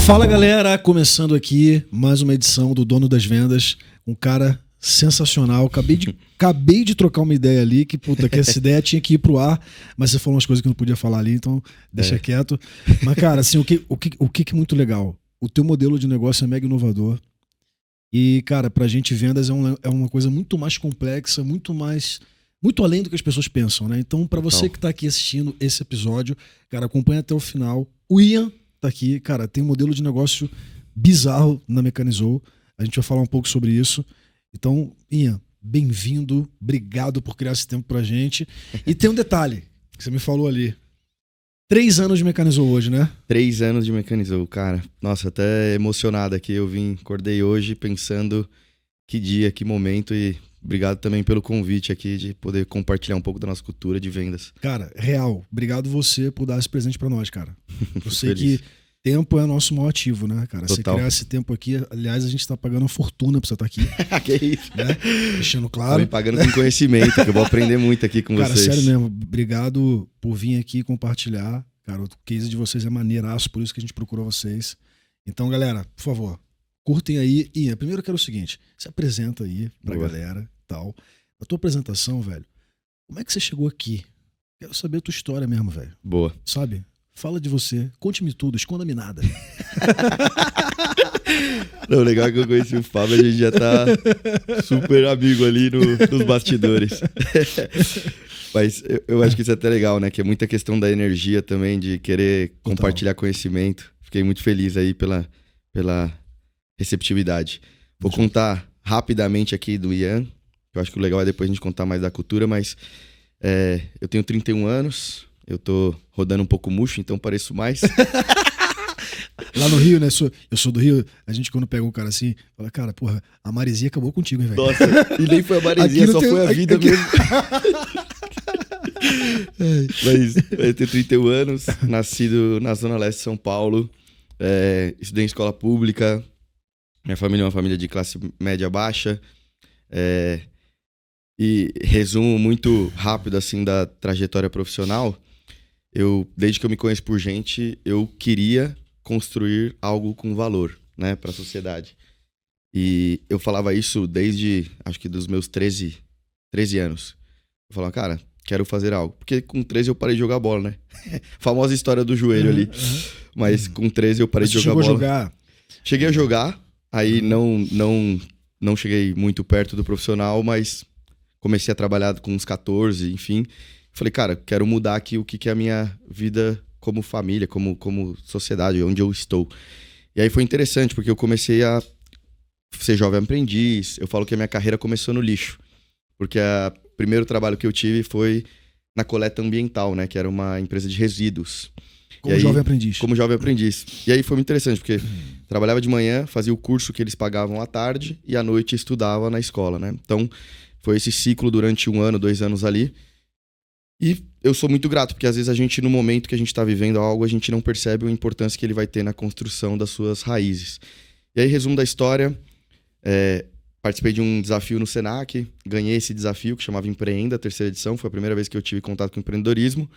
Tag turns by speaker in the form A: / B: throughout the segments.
A: Fala galera, começando aqui mais uma edição do Dono das Vendas, um cara sensacional. Acabei de trocar uma ideia ali, que puta, que essa ideia tinha que ir pro ar, mas você falou umas coisas que eu não podia falar ali, então deixa quieto. Mas cara, assim, o que é muito legal? O teu modelo de negócio é mega inovador e, cara, pra gente vendas é uma coisa muito mais complexa, muito além do que as pessoas pensam, né? Então, pra você que tá aqui assistindo esse episódio, cara, acompanha até o final. O Ian tá aqui, cara, tem um modelo de negócio bizarro na Mecanizou. A gente vai falar um pouco sobre isso. Então, Ian, bem-vindo, obrigado por criar esse tempo pra gente. E tem um detalhe que você me falou ali. 3 anos de Mecanizou hoje, né?
B: 3 anos de Mecanizou, cara. Nossa, até emocionado aqui. Acordei hoje pensando que dia, que momento, e obrigado também pelo convite aqui de poder compartilhar um pouco da nossa cultura de vendas.
A: Cara, real, obrigado você por dar esse presente pra nós, cara. Eu sei
B: feliz.
A: que tempo é nosso maior ativo, né, cara?
B: Total.
A: Você criar esse tempo aqui, aliás, a gente tá pagando uma fortuna pra você estar aqui.
B: Que isso?
A: Né? Deixando
B: Tá
A: claro.
B: me pagando com conhecimento, que eu vou aprender muito aqui com
A: Cara,
B: vocês.
A: sério mesmo, obrigado por vir aqui compartilhar. Cara, o case de vocês é maneiraço, por isso que a gente procurou vocês. Então, galera, por favor, curtem aí. E primeiro eu quero o seguinte, se apresenta aí pra
B: Boa.
A: galera e tal. A tua apresentação, velho, como é que você chegou aqui? Quero saber a tua história mesmo, velho.
B: Boa.
A: Sabe? Fala de você, conte-me tudo, esconda-me nada.
B: Não, legal que eu conheci o Fábio, a gente já tá super amigo ali nos bastidores. Mas eu acho que isso é até legal, né? Que é muita questão da energia também, de querer compartilhar conhecimento. Fiquei muito feliz aí pela receptividade. Vou contar rapidamente aqui do Ian. Eu acho que o legal é depois a gente contar mais da cultura, mas eu tenho 31 anos, eu tô rodando um pouco murcho, então pareço mais.
A: Lá no Rio, né? Eu sou do Rio, a gente quando pega um cara assim, fala, cara, porra, a Maresia acabou contigo, hein, velho?
B: Nossa, e nem foi a Maresia, só foi a vida mesmo. Mas eu tenho 31 anos, nascido na Zona Leste de São Paulo, estudei em escola pública, minha família é uma família de classe média baixa, e resumo muito rápido assim da trajetória profissional, desde que eu me conheço por gente, eu queria construir algo com valor, né, para a sociedade. E eu falava isso desde, acho que dos meus 13 anos. Eu falava, cara, quero fazer algo. Porque com 13 eu parei de jogar bola, né? Famosa história do joelho ali. Mas com 13 eu parei de jogar bola.
A: Chegou a jogar?
B: Cheguei a jogar, aí não cheguei muito perto do profissional, mas comecei a trabalhar com uns 14, enfim. Falei, cara, quero mudar aqui o que é a minha vida como família, como sociedade, onde eu estou. E aí foi interessante, porque eu comecei a ser jovem aprendiz. Eu falo que a minha carreira começou no lixo. Porque o primeiro trabalho que eu tive foi na Coleta Ambiental, né? Que era uma empresa de resíduos.
A: Como jovem aprendiz.
B: Como jovem aprendiz. E aí foi muito interessante, porque trabalhava de manhã, fazia o curso que eles pagavam à tarde e à noite estudava na escola, né? Então foi esse ciclo durante 1 ano, 2 anos ali. E eu sou muito grato, porque às vezes a gente, no momento que a gente está vivendo algo, a gente não percebe a importância que ele vai ter na construção das suas raízes. E aí, resumo da história, participei de um desafio no Senac, ganhei esse desafio que chamava Empreenda, 3ª edição, foi a primeira vez que eu tive contato com empreendedorismo.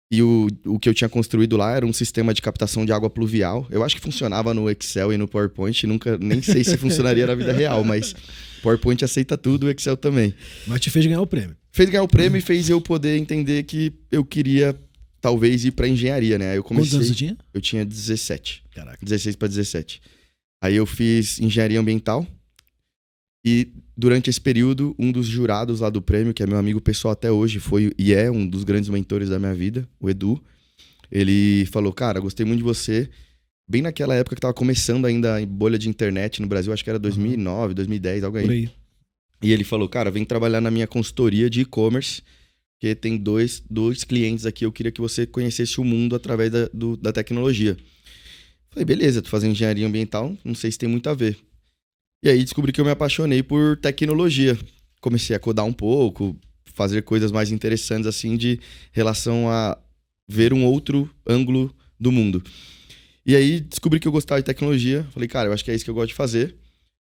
B: E o que eu tinha construído lá era um sistema de captação de água pluvial. Eu acho que funcionava no Excel e no PowerPoint, nem sei se funcionaria na vida real, mas PowerPoint aceita tudo, o Excel também.
A: Mas te fez ganhar o prêmio.
B: Fez ganhar o prêmio e fez eu poder entender que eu queria, talvez, ir pra engenharia, né? Aí eu comecei...
A: Quantos anos você tinha?
B: Eu tinha 17.
A: Caraca.
B: 16 para 17. Aí eu fiz engenharia ambiental e durante esse período, um dos jurados lá do prêmio, que é meu amigo pessoal até hoje, foi e é um dos grandes mentores da minha vida, o Edu, ele falou, cara, gostei muito de você. Bem naquela época que tava começando ainda a bolha de internet no Brasil, acho que era 2009, 2010, algo aí.
A: Por aí.
B: E ele falou, cara, vem trabalhar na minha consultoria de e-commerce, porque tem dois clientes aqui, eu queria que você conhecesse o mundo através da tecnologia. Falei, beleza, tô fazendo engenharia ambiental, não sei se tem muito a ver. E aí descobri que eu me apaixonei por tecnologia. Comecei a codar um pouco, fazer coisas mais interessantes assim de relação a ver um outro ângulo do mundo. E aí descobri que eu gostava de tecnologia. Falei, cara, eu acho que é isso que eu gosto de fazer.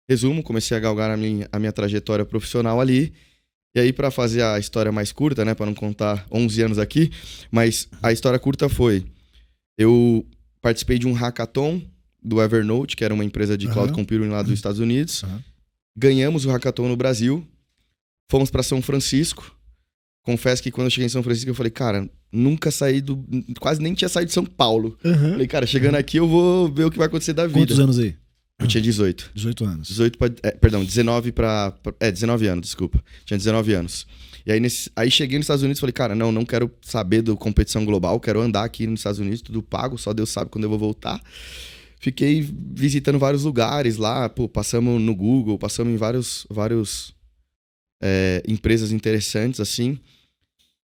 B: Resumo, comecei a galgar a minha trajetória profissional ali. E aí, para fazer a história mais curta, né, para não contar 11 anos aqui, mas a história curta foi: eu participei de um hackathon do Evernote, que era uma empresa de cloud computing lá dos Estados Unidos. Ganhamos o hackathon no Brasil. Fomos para São Francisco. Confesso que quando eu cheguei em São Francisco, eu falei, cara, nunca saí quase nem tinha saído de São Paulo. Falei, cara, chegando aqui eu vou ver o que vai acontecer da vida.
A: Quantos anos aí?
B: Eu tinha 18.
A: 18 anos.
B: 19 anos, desculpa. Tinha 19 anos. E aí cheguei nos Estados Unidos e falei, cara, não quero saber da competição global, quero andar aqui nos Estados Unidos, tudo pago, só Deus sabe quando eu vou voltar. Fiquei visitando vários lugares lá, passamos no Google, passamos em vários empresas interessantes, assim.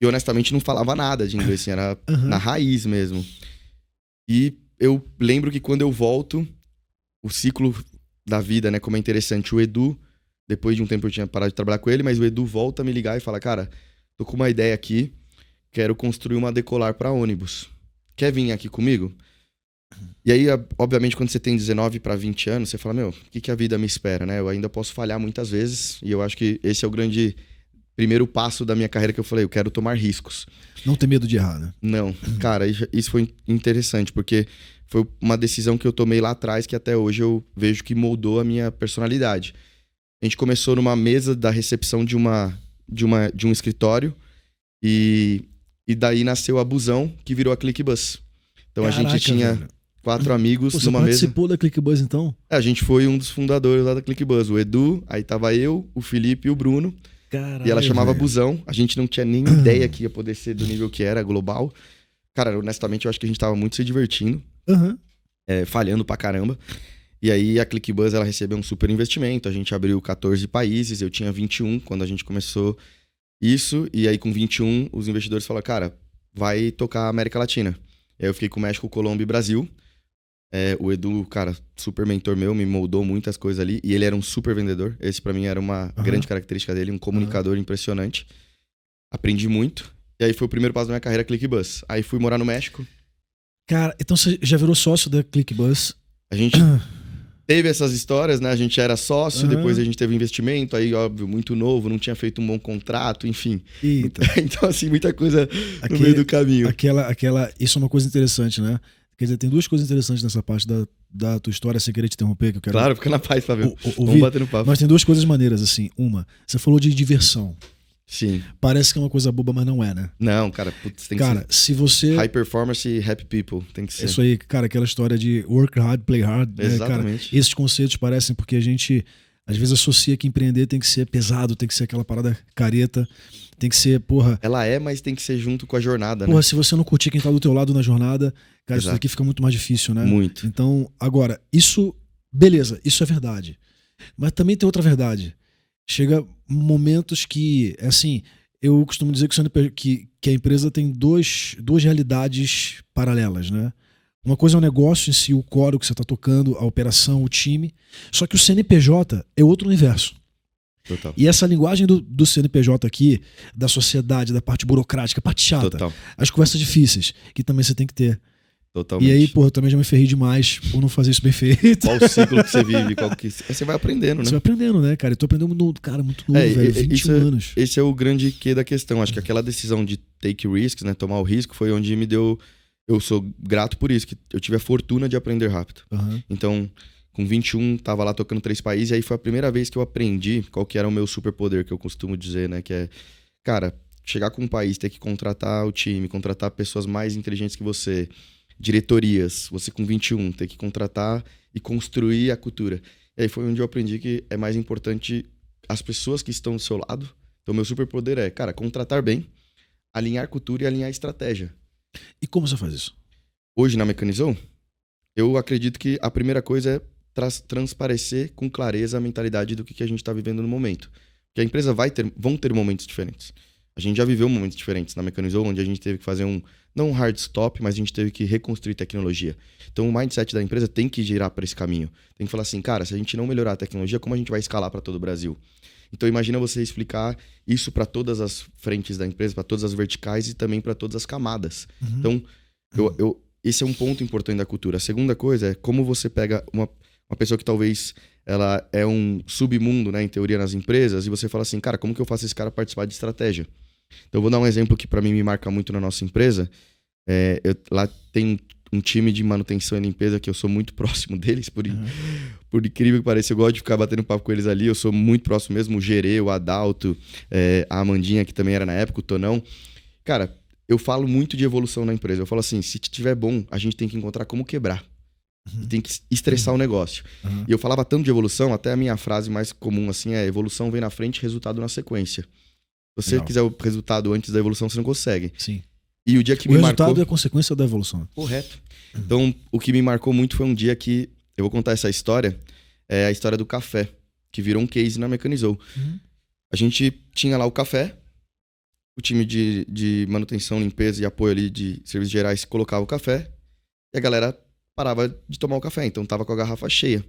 B: E honestamente não falava nada de inglês, assim, era na raiz mesmo. E eu lembro que quando eu volto, o ciclo da vida, né, como é interessante, o Edu, depois de um tempo eu tinha parado de trabalhar com ele, mas o Edu volta a me ligar e fala, cara, tô com uma ideia aqui, quero construir uma decolar para ônibus. Quer vir aqui comigo? E aí, obviamente, quando você tem 19 para 20 anos, você fala, meu, o que a vida me espera, né? Eu ainda posso falhar muitas vezes e eu acho que esse é o grande primeiro passo da minha carreira que eu falei, eu quero tomar riscos.
A: Não ter medo de errar, né?
B: Não. Cara, isso foi interessante, porque foi uma decisão que eu tomei lá atrás que até hoje eu vejo que moldou a minha personalidade. A gente começou numa mesa da recepção de um escritório e daí nasceu a Busão, que virou a ClickBus. Então
A: Caraca,
B: a gente tinha...
A: velho.
B: 4 amigos
A: Você
B: numa mesa.
A: Você participou da ClickBus, então?
B: A gente foi um dos fundadores lá da ClickBus. O Edu, aí tava eu, o Felipe e o Bruno.
A: Caralho,
B: e ela chamava
A: velho.
B: Busão. A gente não tinha nem ideia que ia poder ser do nível que era, global. Cara, honestamente, eu acho que a gente tava muito se divertindo. Falhando pra caramba. E aí a ClickBus, ela recebeu um super investimento. A gente abriu 14 países. Eu tinha 21 quando a gente começou isso. E aí com 21, os investidores falaram, cara, vai tocar a América Latina. E aí eu fiquei com México, Colômbia e Brasil. O Edu, cara, super mentor meu, me moldou muitas coisas ali. E ele era um super vendedor. Esse pra mim era uma grande característica dele, um comunicador impressionante. Aprendi muito. E aí foi o primeiro passo da minha carreira, ClickBus. Aí fui morar no México.
A: Cara, então você já virou sócio da ClickBus?
B: A gente teve essas histórias, né? A gente era sócio, depois a gente teve investimento. Aí, óbvio, muito novo, não tinha feito um bom contrato, enfim.
A: Eita.
B: Então, assim, muita coisa no meio do caminho.
A: Isso é uma coisa interessante, né? Quer dizer, tem duas coisas interessantes nessa parte da tua história, sem querer te interromper, que eu quero...
B: Claro, fica na paz, Fábio. Vamos bater no papo.
A: Mas tem duas coisas maneiras, assim. Uma, você falou de diversão.
B: Sim.
A: Parece que é uma coisa boba, mas não é, né?
B: Não, cara, putz, tem que
A: ser... se você...
B: High performance e happy people, tem que ser.
A: Isso aí, cara, aquela história de work hard, play hard.
B: Exatamente.
A: Né, cara? Esses conceitos parecem porque a gente, às vezes, associa que empreender tem que ser pesado, tem que ser aquela parada careta, tem que ser, porra...
B: Ela mas tem que ser junto com a jornada,
A: porra,
B: né?
A: Se você não curtir quem tá do teu lado na jornada, cara,
B: Exato.
A: Isso daqui fica muito mais difícil, né?
B: Muito.
A: Então, agora, beleza, isso é verdade. Mas também tem outra verdade. Chega momentos que, assim, eu costumo dizer que a empresa tem duas realidades paralelas, né? Uma coisa é o negócio em si, o core que você está tocando, a operação, o time. Só que o CNPJ é outro universo.
B: Total.
A: E essa linguagem do CNPJ aqui, da sociedade, da parte burocrática, parte chata,
B: Total.
A: as conversas difíceis, que também você tem que ter.
B: Totalmente.
A: E aí, pô, eu também já me ferrei demais por não fazer isso bem feito.
B: Qual o ciclo que você vive? Você vai aprendendo, né?
A: Você vai aprendendo, né, cara? Eu tô aprendendo muito novo, velho. 21 anos.
B: Esse é o grande quê da questão. Acho que aquela decisão de take risks, né? Tomar o risco, foi onde me deu... Eu sou grato por isso, que eu tive a fortuna de aprender rápido. Então, com 21, tava lá tocando 3 países, e aí foi a primeira vez que eu aprendi qual que era o meu superpoder, que eu costumo dizer, né? Que é, cara, chegar com um país, ter que contratar o time, contratar pessoas mais inteligentes que você... diretorias, você com 21, ter que contratar e construir a cultura. E aí foi onde eu aprendi que é mais importante as pessoas que estão do seu lado. Então, meu superpoder é, cara, contratar bem, alinhar cultura e alinhar estratégia.
A: E como você faz isso?
B: Hoje, na Mecanizou, eu acredito que a primeira coisa é transparecer com clareza a mentalidade do que a gente está vivendo no momento. Porque a empresa vão ter momentos diferentes. A gente já viveu momentos diferentes na Mecanizou, onde a gente teve que fazer não um hard stop, mas a gente teve que reconstruir tecnologia. Então, o mindset da empresa tem que girar para esse caminho. Tem que falar assim, cara, se a gente não melhorar a tecnologia, como a gente vai escalar para todo o Brasil? Então, imagina você explicar isso para todas as frentes da empresa, para todas as verticais e também para todas as camadas. Então, esse é um ponto importante da cultura. A segunda coisa é como você pega uma pessoa que talvez ela é um submundo, né, em teoria, nas empresas, e você fala assim, cara, como que eu faço esse cara participar de estratégia? Então, eu vou dar um exemplo que para mim me marca muito na nossa empresa. Lá tem um time de manutenção e limpeza que eu sou muito próximo deles, por incrível que pareça, eu gosto de ficar batendo papo com eles ali, eu sou muito próximo mesmo, o Gerê, o Adalto, a Amandinha, que também era na época, o Tonão. Cara, eu falo muito de evolução na empresa, eu falo assim, se tiver bom, a gente tem que encontrar como quebrar. Tem que estressar o negócio. E eu falava tanto de evolução, até a minha frase mais comum assim é: evolução vem na frente, resultado na sequência. Se você quiser o resultado antes da evolução, você não consegue.
A: Sim.
B: E o dia que
A: o
B: me
A: resultado
B: marcou...
A: é a consequência da evolução.
B: Correto. Então, o que me marcou muito foi um dia que... Eu vou contar essa história. É a história do café, que virou um case na Mecanizou. A gente tinha lá o café, o time de manutenção, limpeza e apoio ali de serviços gerais colocava o café, e a galera parava de tomar o café, então tava com a garrafa cheia.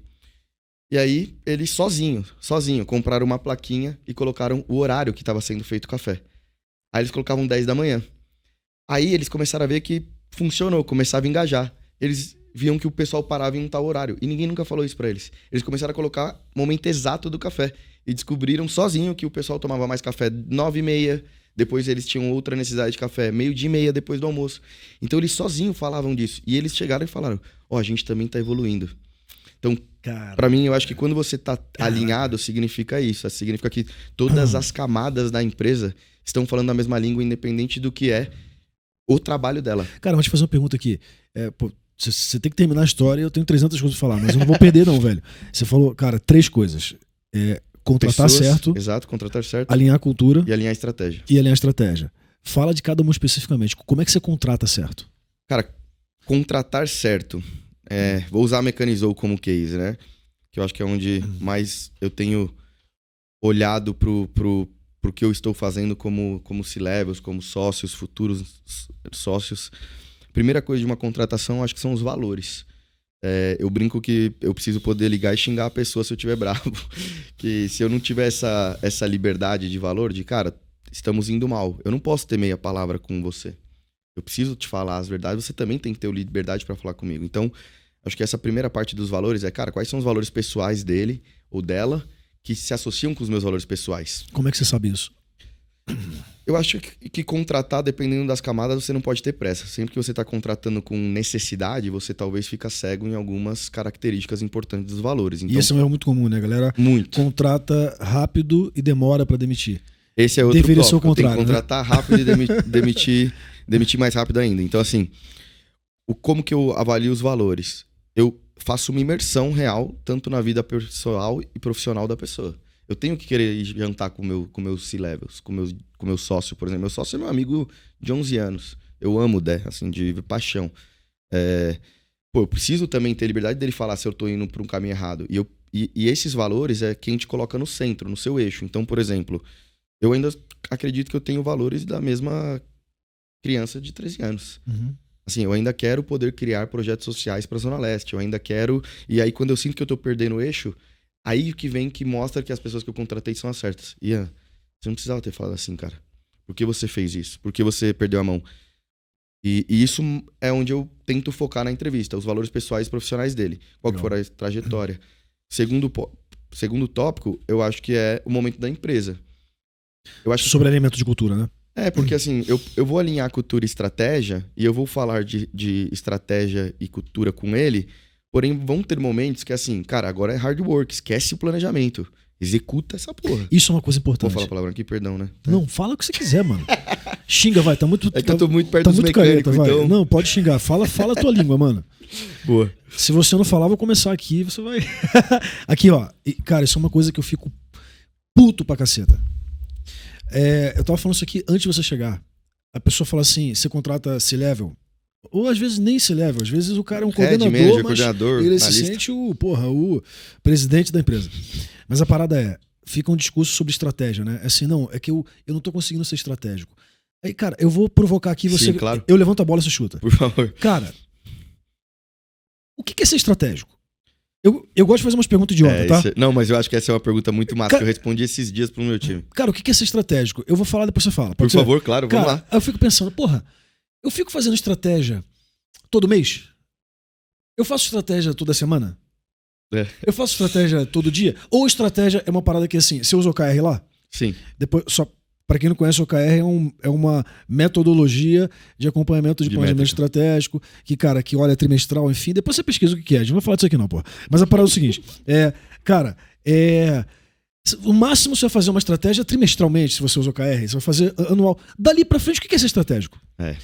B: E aí, eles sozinho, compraram uma plaquinha e colocaram o horário que estava sendo feito o café. Aí eles colocavam 10 da manhã. Aí eles começaram a ver que funcionou, começava a engajar. Eles viam que o pessoal parava em um tal horário. E ninguém nunca falou isso pra eles. Eles começaram a colocar o momento exato do café. E descobriram sozinho que o pessoal tomava mais café 9h30. Depois eles tinham outra necessidade de café 12h30 depois do almoço. Então eles sozinhos falavam disso. E eles chegaram e falaram, a gente também tá evoluindo. Então, pra mim, eu acho que quando você tá alinhado, significa isso. Significa que todas as camadas da empresa estão falando a mesma língua, independente do que é o trabalho dela.
A: Cara, vou te fazer uma pergunta aqui. Você tem que terminar a história, eu tenho 300 coisas pra falar, mas eu não vou perder não, velho. Você falou, cara, 3 coisas. Contratar
B: Pessoas,
A: certo.
B: Exato, contratar certo.
A: Alinhar a cultura.
B: E alinhar a estratégia.
A: Fala de cada uma especificamente. Como é que você contrata certo?
B: Cara, contratar certo. Vou usar a Mecanizou como case, né? Que eu acho que é onde mais eu tenho olhado pro que eu estou fazendo como C-Levels, como sócios, futuros sócios. Primeira coisa de uma contratação, acho que são os valores. Eu brinco que eu preciso poder ligar e xingar a pessoa se eu estiver bravo. Que se eu não tiver essa liberdade de valor, de cara, estamos indo mal. Eu não posso ter meia palavra com você. Eu preciso te falar as verdades, você também tem que ter liberdade para falar comigo. Então, acho que essa primeira parte dos valores cara, quais são os valores pessoais dele ou dela que se associam com os meus valores pessoais?
A: Como é que você sabe isso?
B: Eu acho que contratar, dependendo das camadas, você não pode ter pressa. Sempre que você está contratando com necessidade, você talvez fica cego em algumas características importantes dos valores. Então,
A: e esse é um erro muito comum, né, galera?
B: Muito.
A: Contrata rápido e demora para demitir.
B: Esse é outro
A: Deveria
B: tópico.
A: ser o contrário,
B: tem que contratar rápido e demitir mais rápido ainda. Então, assim, como que eu avalio os valores? Eu faço uma imersão real, tanto na vida pessoal e profissional da pessoa. Eu tenho que querer ir jantar com meus C-Levels, com meu sócio, por exemplo. Meu sócio é meu amigo de 11 anos. Eu amo o Dé, assim, de paixão. Eu preciso também ter liberdade dele falar se eu tô indo para um caminho errado. E esses valores é quem te coloca no centro, no seu eixo. Então, por exemplo, eu ainda acredito que eu tenho valores da mesma criança de 13 anos. Assim, eu ainda quero poder criar projetos sociais para a Zona Leste. Eu ainda quero... E aí, quando eu sinto que eu tô perdendo o eixo, aí que mostra que as pessoas que eu contratei são as certas. Ian, você não precisava ter falado assim, cara. Por que você fez isso? Por que você perdeu a mão? E isso é onde eu tento focar na entrevista. Os valores pessoais e profissionais dele. Qual que for a trajetória. Segundo tópico, eu acho que é o momento da empresa. Eu acho
A: sobre elemento de cultura, né?
B: Porque assim, eu vou alinhar cultura e estratégia, e eu vou falar de estratégia e cultura com ele, porém vão ter momentos que assim, cara, agora é hard work, esquece o planejamento, executa essa porra.
A: Isso é uma coisa importante.
B: Vou falar a palavra aqui, perdão, né?
A: Não, fala o que você quiser, mano. Xinga, vai, tá muito...
B: que eu tô muito perto dos mecânicos, então...
A: Não, pode xingar, fala a tua língua, mano.
B: Boa.
A: Se você não falar, vou começar aqui, você vai... Aqui, ó, cara, isso é uma coisa que eu fico puto pra caceta. Eu tava falando isso aqui antes de você chegar. A pessoa fala assim, você contrata C-Level, ou às vezes nem C-Level, às vezes o cara é um coordenador,
B: manager,
A: mas
B: coordenador,
A: ele se sente o presidente da empresa. Mas a parada fica um discurso sobre estratégia, né? Assim, não, é que eu não tô conseguindo ser estratégico. Aí, cara, eu vou provocar aqui você.
B: Sim, claro.
A: Eu levanto a bola e você chuta.
B: Por favor.
A: Cara, o que é ser estratégico? Eu gosto de fazer umas perguntas idiotas, tá?
B: Não, mas eu acho que essa é uma pergunta muito massa, que eu respondi esses dias pro meu time.
A: Cara, o que é ser estratégico? Eu vou falar, depois você fala.
B: Por favor, claro, vamos lá.
A: Eu fico pensando, eu fico fazendo estratégia todo mês? Eu faço estratégia toda semana? Eu faço estratégia todo dia? Ou estratégia é uma parada que assim, você usa o OKR lá?
B: Sim.
A: Depois, só Para quem não conhece, o OKR é uma metodologia de acompanhamento de planejamento
B: métrica.
A: estratégico, que, cara, que olha trimestral, enfim. Depois você pesquisa o que é. A gente não vai falar disso aqui, não, pô. Mas a parada é o seguinte: o máximo você vai fazer uma estratégia trimestralmente, se você usa OKR. Você vai fazer anual. Dali pra frente, o que é ser estratégico?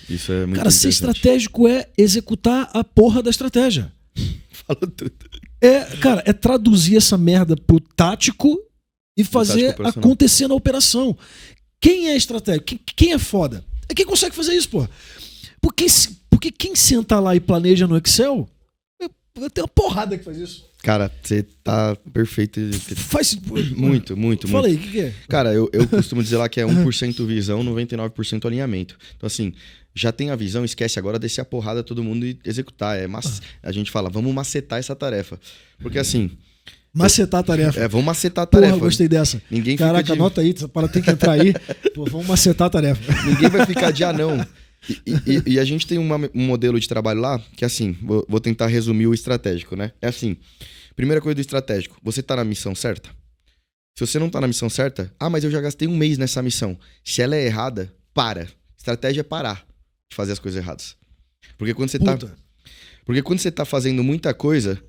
B: Isso é muito
A: Cara, ser
B: interessante.
A: estratégico é executar a porra da estratégia.
B: Falou tudo.
A: Cara, é traduzir essa merda pro tático e fazer
B: tático operacional.
A: acontecer na operação. Quem é estratégico? Quem é foda? É quem consegue fazer isso, pô. Porque quem senta lá e planeja no Excel, tem uma porrada que faz isso.
B: Cara, você tá perfeito.
A: Faz
B: Muito.
A: Fala aí, o que é?
B: Cara, eu costumo dizer lá que é 1% visão, 99% alinhamento. Então, assim, já tem a visão, esquece agora, descer a porrada todo mundo e executar. A gente fala, vamos macetar essa tarefa. Porque, assim...
A: Macetar a tarefa.
B: Vamos macetar a tarefa.
A: Porra, gostei dessa.
B: Ninguém
A: Caraca,
B: fica
A: anota aí, essa parada tem que entrar aí. Pô, vamos macetar a tarefa.
B: Ninguém vai ficar de não. E a gente tem um modelo de trabalho lá que, assim, vou tentar resumir o estratégico, né? É assim, primeira coisa do estratégico, você tá na missão certa? Se você não tá na missão certa, mas eu já gastei um mês nessa missão. Se ela é errada, para. Estratégia é parar de fazer as coisas erradas. Porque quando você tá fazendo muita coisa,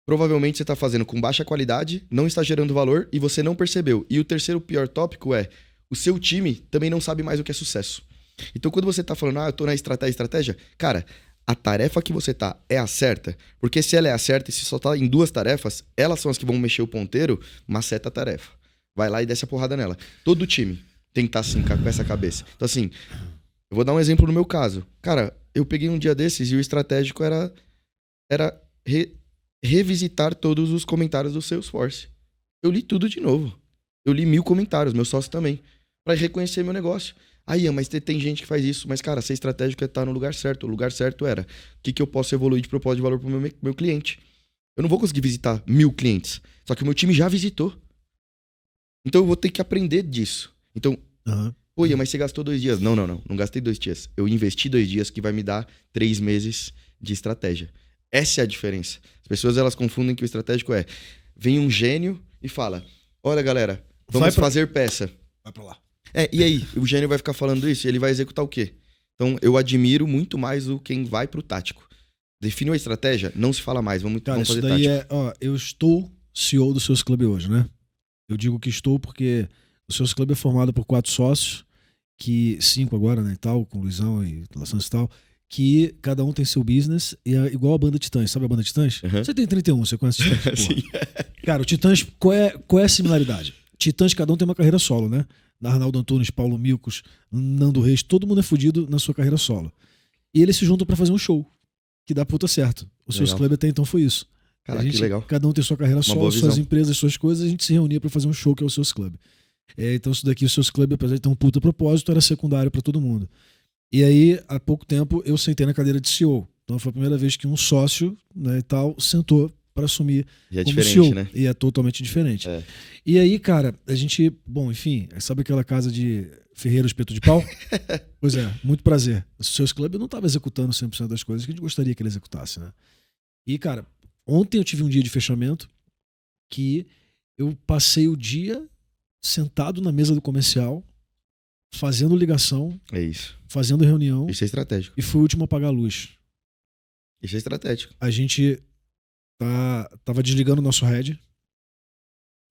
B: provavelmente você tá fazendo com baixa qualidade, não está gerando valor e você não percebeu. E o terceiro pior tópico é, o seu time também não sabe mais o que é sucesso. Então, quando você tá falando, eu tô na estratégia, cara, a tarefa que você tá é a certa, porque se ela é a certa e se só tá em 2 tarefas, elas são as que vão mexer o ponteiro, maceta a tarefa. Vai lá e desce a porrada nela. Todo time tem que estar assim, com essa cabeça. Então, assim, eu vou dar um exemplo no meu caso. Cara, eu peguei um dia desses e o estratégico era revisitar todos os comentários do Salesforce. Eu li tudo de novo. Eu li 1000 comentários, meu sócio também, para reconhecer meu negócio. Mas tem gente que faz isso. Mas, cara, ser estratégico é estar no lugar certo. O lugar certo era o que eu posso evoluir de propósito de valor para o meu cliente. Eu não vou conseguir visitar 1000 clientes. Só que o meu time já visitou. Então eu vou ter que aprender disso. Então, mas você gastou 2 dias. Não gastei 2 dias. Eu investi 2 dias que vai me dar 3 meses de estratégia. Essa é a diferença. As pessoas, elas confundem que o estratégico vem um gênio e fala, olha, galera, vamos fazer peça.
A: Vai pra lá.
B: E aí? O gênio vai ficar falando isso e ele vai executar o quê? Então, eu admiro muito mais quem vai pro tático. Definiu a estratégia, não se fala mais, vamos fazer
A: isso daí
B: tático.
A: Eu estou CEO do Seus Club hoje, né? Eu digo que estou porque o Seus Club é formado por 4 sócios, 5 agora, né, e tal, com o Luizão e relações e tal, que cada um tem seu business e é igual a banda Titãs. Sabe a banda Titãs? Você tem 31, você conhece Titãs?
B: Sim.
A: Cara, o Titãs, qual é a similaridade? Titãs, cada um tem uma carreira solo, né? Arnaldo Antunes, Paulo Milcos, Nando Reis, todo mundo é fudido na sua carreira solo. E eles se juntam pra fazer um show, que dá puta certo. O Seus Club até então foi isso.
B: Cara, que legal.
A: Cada um tem sua carreira solo, suas empresas, suas coisas, a gente se reunia pra fazer um show que é o Seus Club. Então isso daqui, o Seus Club, apesar de ter um puta propósito, era secundário pra todo mundo. E aí, há pouco tempo, eu sentei na cadeira de CEO. Então foi a primeira vez que um sócio, né, e tal, sentou para assumir como CEO.
B: Né?
A: E é totalmente diferente. E aí, cara, a gente, enfim, sabe aquela casa de ferreiro espeto de pau? Pois é, muito prazer. O Seus Club não estava executando 100% das coisas que a gente gostaria que ele executasse, né? E, cara, ontem eu tive um dia de fechamento que eu passei o dia sentado na mesa do comercial, fazendo ligação, fazendo reunião.
B: Isso é estratégico.
A: E fui o último a apagar a luz.
B: Isso é estratégico.
A: A gente tava desligando o nosso head.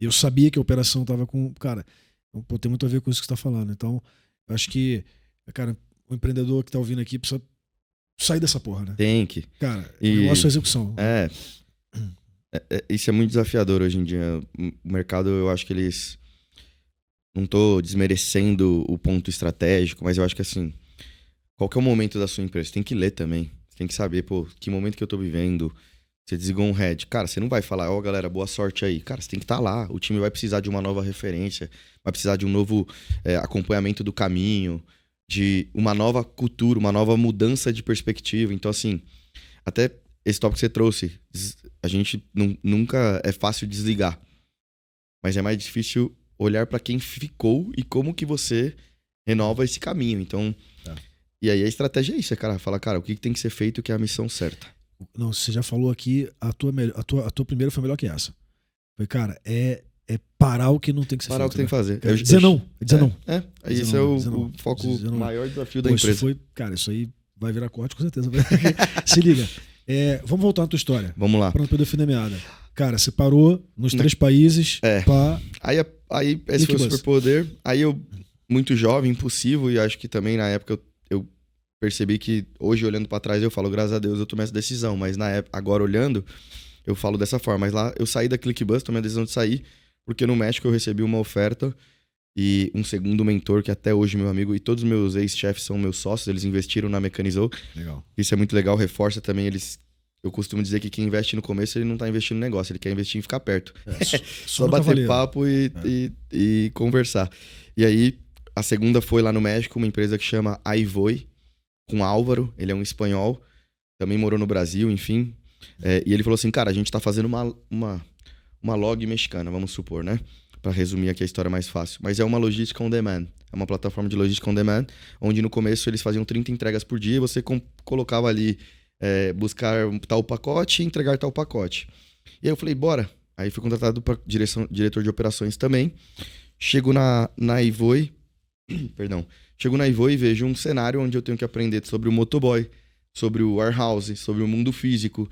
A: E eu sabia que a operação tava com... Cara, tem muito a ver com isso que você tá falando. Então, eu acho que, cara, o empreendedor que tá ouvindo aqui precisa sair dessa porra, né?
B: Tem que.
A: Cara, o negócio é execução.
B: Isso é muito desafiador hoje em dia. O mercado, eu acho que eles... Não tô desmerecendo o ponto estratégico, mas eu acho que assim, qual que é o momento da sua empresa? Você tem que ler também. Você tem que saber, que momento que eu tô vivendo. Você desligou um head. Cara, você não vai falar, galera, boa sorte aí. Cara, você tem que estar lá. O time vai precisar de uma nova referência, vai precisar de um novo acompanhamento do caminho, de uma nova cultura, uma nova mudança de perspectiva. Então, assim, até esse tópico que você trouxe, a gente nunca é fácil desligar. Mas é mais difícil olhar para quem ficou e como que você renova esse caminho. Então, e aí a estratégia é isso, falar, cara, o que tem que ser feito, que é a missão certa.
A: Não, você já falou aqui, a tua primeira foi melhor que essa. Foi, cara, é é parar o que não tem que ser
B: Parar o
A: feito.
B: que tem que fazer.
A: É dizer não. É dizer não.
B: Esse é o foco, o maior desafio da empresa.
A: Cara, isso aí vai virar corte com certeza. Se liga. Vamos voltar na tua história.
B: Vamos lá.
A: Pra não perder o fio da meada. Cara, você parou nos 3 países pra...
B: Aí esse foi o superpoder. Aí eu, muito jovem, impulsivo, e acho que também na época eu percebi que hoje, olhando pra trás, eu falo, graças a Deus eu tomei essa decisão. Mas na época, agora olhando, eu falo dessa forma. Mas lá eu saí da ClickBus, tomei a decisão de sair, porque no México eu recebi uma oferta e um segundo mentor, que até hoje meu amigo, e todos os meus ex-chefes são meus sócios, eles investiram na Mecanizou.
A: Legal.
B: Isso é muito legal, reforça também eles. Eu costumo dizer que quem investe no começo, ele não tá investindo no negócio, ele quer investir em ficar perto. Só bater papo e conversar. E aí, a segunda foi lá no México, uma empresa que chama Aivoi, com Álvaro, ele é um espanhol, também morou no Brasil, enfim. E ele falou assim, cara, a gente tá fazendo uma log mexicana, vamos supor, né? Pra resumir aqui a história mais fácil. Mas é uma logística on demand. É uma plataforma de logística on demand, onde no começo eles faziam 30 entregas por dia e você colocava ali, buscar tal pacote e entregar tal pacote. E aí eu falei, bora. Aí fui contratado para diretor de operações também. Chego na Aivoi, Chego na Aivoi e vejo um cenário onde eu tenho que aprender sobre o motoboy, sobre o warehouse, sobre o mundo físico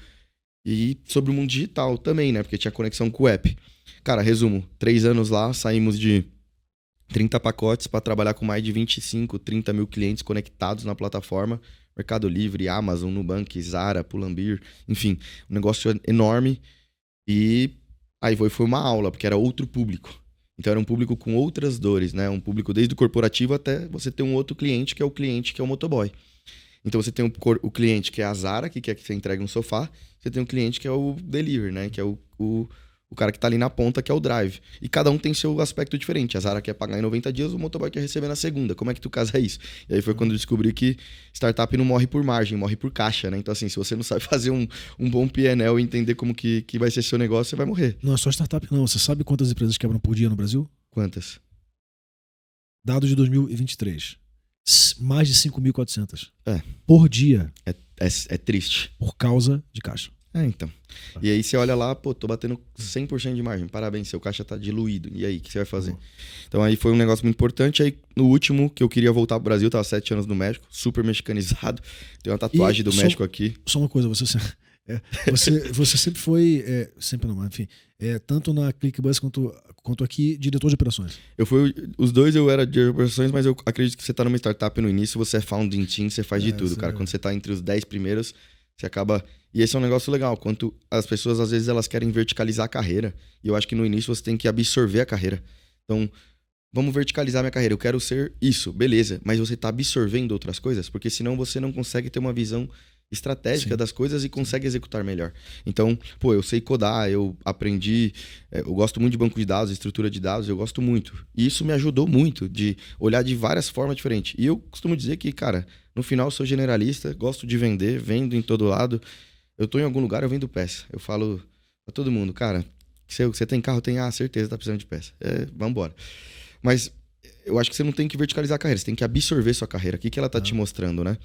B: e sobre o mundo digital também, né? Porque tinha conexão com o app. Cara, resumo, 3 anos lá, saímos de 30 pacotes para trabalhar com mais de 25, 30 mil clientes conectados na plataforma. Mercado Livre, Amazon, Nubank, Zara, Pull&Bear, enfim, um negócio enorme. E aí foi uma aula, porque era outro público. Então era um público com outras dores, né? Um público desde o corporativo até você ter um outro cliente, que é o motoboy. Então você tem o cliente que é a Zara, que quer que você entregue um sofá. Você tem um cliente que é o delivery, né? Que é o cara que tá ali na ponta, que é o drive. E cada um tem seu aspecto diferente. A Zara quer pagar em 90 dias, o motoboy quer receber na segunda. Como é que tu casa isso? E aí foi quando eu descobri que startup não morre por margem, morre por caixa, né? Então assim, se você não sabe fazer um bom PNL e entender como que vai ser seu negócio, você vai morrer.
A: Não é só startup não. Você sabe quantas empresas quebram por dia no Brasil?
B: Quantas?
A: Dados de 2023. Mais de 5.400.
B: Por dia. É triste.
A: Por causa de caixa.
B: Então. E aí você olha lá, pô, tô batendo 100% de margem. Parabéns, seu caixa tá diluído. E aí, o que você vai fazer? Então aí foi um negócio muito importante. Aí no último, que eu queria voltar pro Brasil, tava 7 anos no México, super mexicanizado. Tem uma tatuagem do México aqui.
A: Só uma coisa, você sempre foi, sempre não, enfim, tanto na ClickBus quanto aqui, diretor de operações.
B: Os dois eu era diretor de operações, mas eu acredito que você tá numa startup no início, você é founding team, você faz de tudo, cara. Quando você tá entre os 10 primeiros, você acaba... E esse é um negócio legal, quanto as pessoas, às vezes, elas querem verticalizar a carreira. E eu acho que no início você tem que absorver a carreira. Então, vamos verticalizar minha carreira. Eu quero ser isso, beleza. Mas você tá absorvendo outras coisas, porque senão você não consegue ter uma visão estratégica das coisas e consegue executar melhor. Então, pô, eu sei codar, eu aprendi, eu gosto muito de banco de dados, estrutura de dados, eu gosto muito. E isso me ajudou muito de olhar de várias formas diferentes. E eu costumo dizer que, cara, no final eu sou generalista, gosto de vender, vendo em todo lado. Eu tô em algum lugar, eu vendo peça. Eu falo pra todo mundo, cara, você tem carro? Tem, certeza, tá precisando de peça. Vambora. Mas eu acho que você não tem que verticalizar a carreira, você tem que absorver sua carreira. O que ela tá te mostrando, né?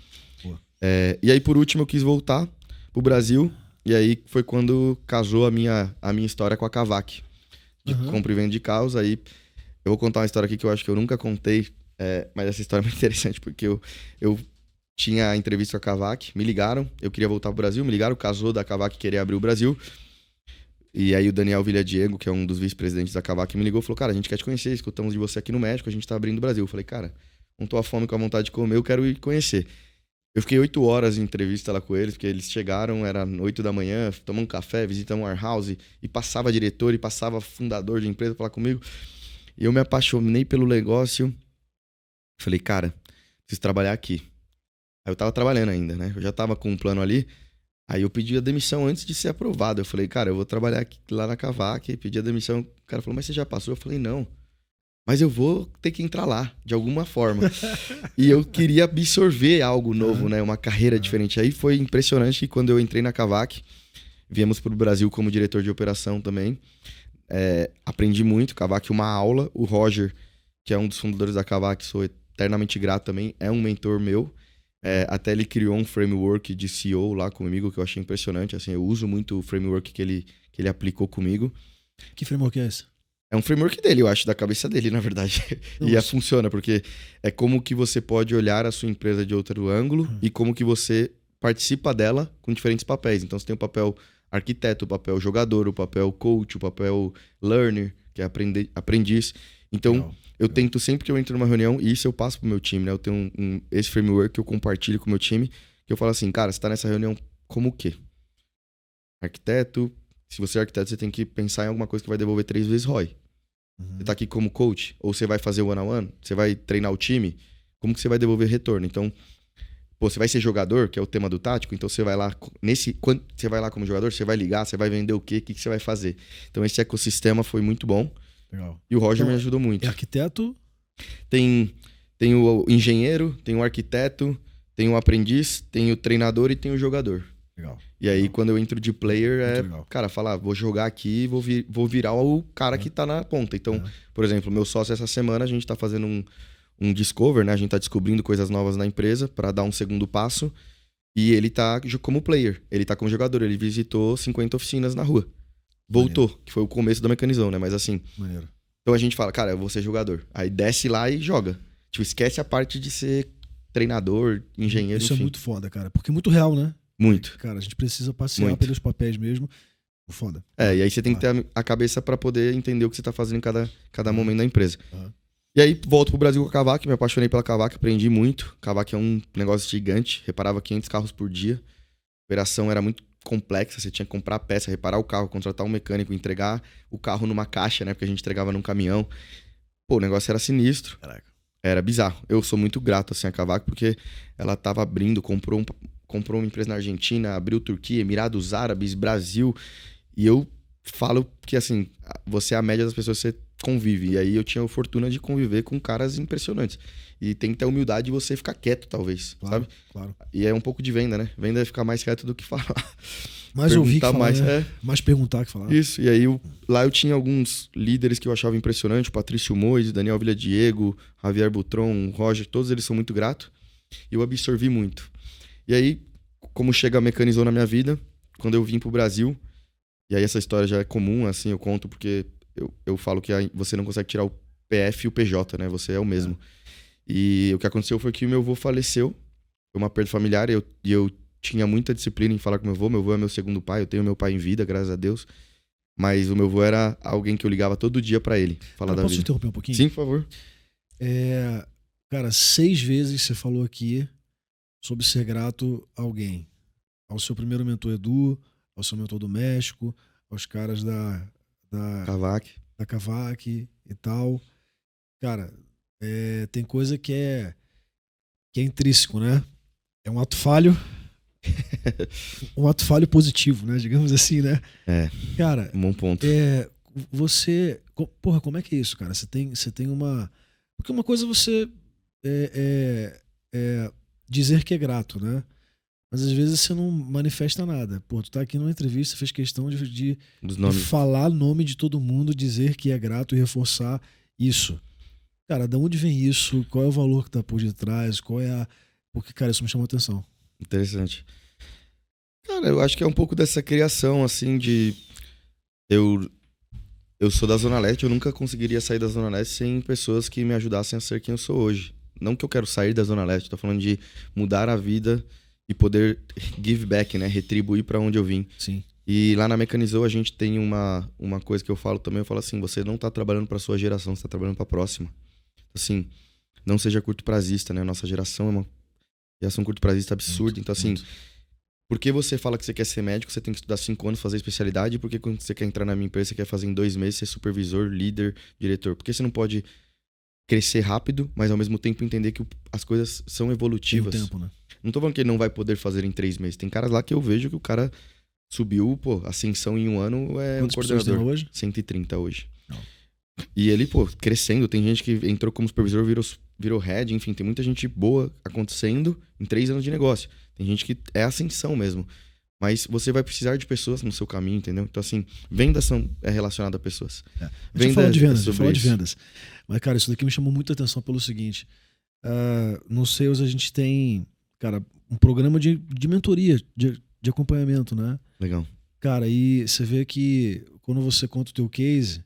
B: E aí, por último, eu quis voltar pro Brasil. E aí foi quando casou a minha história com a Kavak. De compra e venda de carros. Aí eu vou contar uma história aqui que eu acho que eu nunca contei. Mas essa história é muito interessante, porque eu tinha a entrevista com a Kavak, me ligaram, eu queria voltar pro Brasil, me ligaram, casou da Kavak querer abrir o Brasil. E aí o Daniel Villadiego, que é um dos vice-presidentes da Kavak, me ligou e falou, cara, a gente quer te conhecer, escutamos de você aqui no México, a gente tá abrindo o Brasil. Eu falei, cara, não tô a fome com a vontade de comer, eu quero ir conhecer. Eu fiquei 8 horas em entrevista lá com eles, porque eles chegaram, era 8 da manhã, tomamos um café, visitamos um warehouse, e passava diretor, e passava fundador de empresa falar comigo. E eu me apaixonei pelo negócio. Falei, cara, preciso trabalhar aqui. Aí eu tava trabalhando ainda, né? Eu já tava com um plano ali. Aí eu pedi a demissão antes de ser aprovado. Eu falei, cara, eu vou trabalhar aqui, lá na Kavak. Pedi a demissão. O cara falou, mas você já passou? Eu falei, não. Mas eu vou ter que entrar lá, de alguma forma. E eu queria absorver algo novo, né? Uma carreira diferente. Aí foi impressionante que quando eu entrei na Kavak, viemos pro Brasil como diretor de operação também. Aprendi muito. Kavak, uma aula. O Roger, que é um dos fundadores da Kavak, sou eternamente grato também, é um mentor meu. Até ele criou um framework de CEO lá comigo, que eu achei impressionante. Assim, eu uso muito o framework que ele aplicou comigo.
A: Que framework é esse?
B: É um framework dele, eu acho, da cabeça dele, na verdade.
A: Não,
B: E
A: mas-
B: funciona, porque é como que você pode olhar a sua empresa de outro ângulo e como que você participa dela com diferentes papéis. Então, você tem o papel arquiteto, o papel jogador, o papel coach, o papel learner, que é aprendiz. Então,
A: Legal.
B: eu tento, sempre que eu entro numa reunião, e isso eu passo pro meu time, né? Eu tenho esse framework que eu compartilho com o meu time, que eu falo assim, cara, você tá nessa reunião como o quê? Arquiteto. Se você é arquiteto, você tem que pensar em alguma coisa que vai devolver 3 vezes ROI. Você tá aqui como coach, ou você vai fazer o one-on-one, você vai treinar o time, como que você vai devolver retorno? Então, pô, você vai ser jogador, que é o tema do tático, então você vai lá, quando você vai lá como jogador, você vai ligar, você vai vender o quê, o que você vai fazer? Então, esse ecossistema foi muito bom
A: Legal.
B: e o Roger
A: Então,
B: me ajudou muito.
A: É arquiteto?
B: Tem o engenheiro, tem o arquiteto, tem o aprendiz, tem o treinador e tem o jogador.
A: Legal.
B: E aí, quando eu entro de player,
A: Muito legal.
B: cara, falar, vou jogar aqui e vou virar o cara que tá na ponta. Então, por exemplo, meu sócio essa semana, a gente tá fazendo um discover, né? A gente tá descobrindo coisas novas na empresa para dar um segundo passo. E ele tá como player, ele tá como jogador. Ele visitou 50 oficinas na rua. Voltou, que foi o começo da mecanizão, né? Mas assim,
A: Maneiro.
B: então a gente fala, cara, eu vou ser jogador. Aí desce lá e joga. Tipo, esquece a parte de ser treinador, engenheiro,
A: Isso
B: enfim.
A: é muito foda, cara. Porque é muito real, né?
B: Muito.
A: Cara, a gente precisa passear
B: Muito.
A: pelos papéis mesmo. Foda.
B: É, e aí você tem que ter a cabeça pra poder entender o que você tá fazendo em cada momento da empresa.
A: Uhum.
B: E aí volto pro Brasil com a Kavak, me apaixonei pela Kavak, aprendi muito. Kavak é um negócio gigante, reparava 500 carros por dia. A operação era muito complexa, você tinha que comprar peça, reparar o carro, contratar um mecânico, entregar o carro numa caixa, né? Porque a gente entregava num caminhão. Pô, o negócio era sinistro.
A: Caraca.
B: Era bizarro. Eu sou muito grato, assim, a Kavak, porque ela tava abrindo, comprou uma empresa na Argentina, abriu Turquia, Emirados Árabes, Brasil. E eu falo que, assim, você é a média das pessoas que você convive. E aí eu tinha a fortuna de conviver com caras impressionantes. E tem que ter a humildade de você ficar quieto, talvez,
A: Claro,
B: sabe?
A: claro.
B: E é um pouco de venda, né? Venda é ficar mais quieto do que falar.
A: Mais ouvir que
B: Perguntar
A: falar,
B: mais,
A: né? Mais perguntar que falar.
B: Isso, e aí lá eu tinha alguns líderes que eu achava impressionante, o Patrício Mois, Daniel Villadiego, Javier Butron, Roger, todos eles são muito gratos. E eu absorvi muito. E aí, como chega a Mecanizou na minha vida, quando eu vim pro Brasil, e aí essa história já é comum, assim, eu conto porque eu falo que você não consegue tirar o PF e o PJ, né? Você é o mesmo. E o que aconteceu foi que o meu avô faleceu, foi uma perda familiar, e eu tinha muita disciplina em falar com meu avô é meu segundo pai, eu tenho meu pai em vida, graças a Deus. Mas o meu avô era alguém que eu ligava todo dia pra ele, falar da
A: Posso
B: vida.
A: interromper um pouquinho?
B: Sim, por favor.
A: Cara, 6 vezes você falou aqui sobre ser grato a alguém. Ao seu primeiro mentor Edu, ao seu mentor do México, aos caras da
B: Kavak.
A: Kavak e tal. Cara, tem coisa que é intrínseco, né? É um ato falho. Um ato falho positivo, né? Digamos assim, né?
B: É.
A: Cara,
B: Um bom ponto.
A: você... Porra, como é que é isso, cara? Você tem uma... Porque uma coisa é você dizer que é grato, né? Mas às vezes você não manifesta nada. Pô, tu tá aqui numa entrevista, fez questão de
B: Dos nomes.
A: falar nome de todo mundo, dizer que é grato e reforçar isso. Cara, de onde vem isso? Qual é o valor que tá por detrás? Porque, cara, isso me chamou a atenção.
B: Interessante. Cara, eu acho que é um pouco dessa criação, assim, de... Eu sou da Zona Leste, eu nunca conseguiria sair da Zona Leste sem pessoas que me ajudassem a ser quem eu sou hoje. Não que eu quero sair da Zona Leste, tô falando de mudar a vida e poder give back, né? Retribuir pra onde eu vim.
A: Sim.
B: E lá na Mecanizou a gente tem uma coisa que eu falo também, eu falo assim, você não tá trabalhando pra sua geração, você tá trabalhando pra próxima. Assim, não seja curto prazista, né? Nossa geração é uma geração curto prazista absurda. Então, assim, por que você fala que você quer ser médico, você tem que estudar 5 anos, fazer especialidade, porque quando você quer entrar na minha empresa, você quer fazer em 2 meses, ser supervisor, líder, diretor? Por que você não pode crescer rápido, mas ao mesmo tempo entender que as coisas são evolutivas?
A: Tem um tempo, né?
B: Não tô falando que ele não vai poder fazer em 3 meses. Tem caras lá que eu vejo que o cara subiu, pô, ascensão em 1 ano é
A: Quantas
B: um
A: pessoas tem
B: coordenador.
A: hoje?
B: 130 hoje.
A: Não.
B: E ele, pô, crescendo. Tem gente que entrou como supervisor, virou head, enfim, tem muita gente boa acontecendo em 3 anos de negócio. Tem gente que é ascensão mesmo. Mas você vai precisar de pessoas no seu caminho, entendeu? Então, assim, vendas é relacionado a pessoas.
A: Deixa eu falar de vendas,
B: sobre isso.
A: vendas. Mas, cara, isso daqui me chamou muita atenção pelo seguinte. No Sales a gente tem, cara, um programa de mentoria, de acompanhamento, né?
B: Legal.
A: Cara, e você vê que quando você conta o teu case,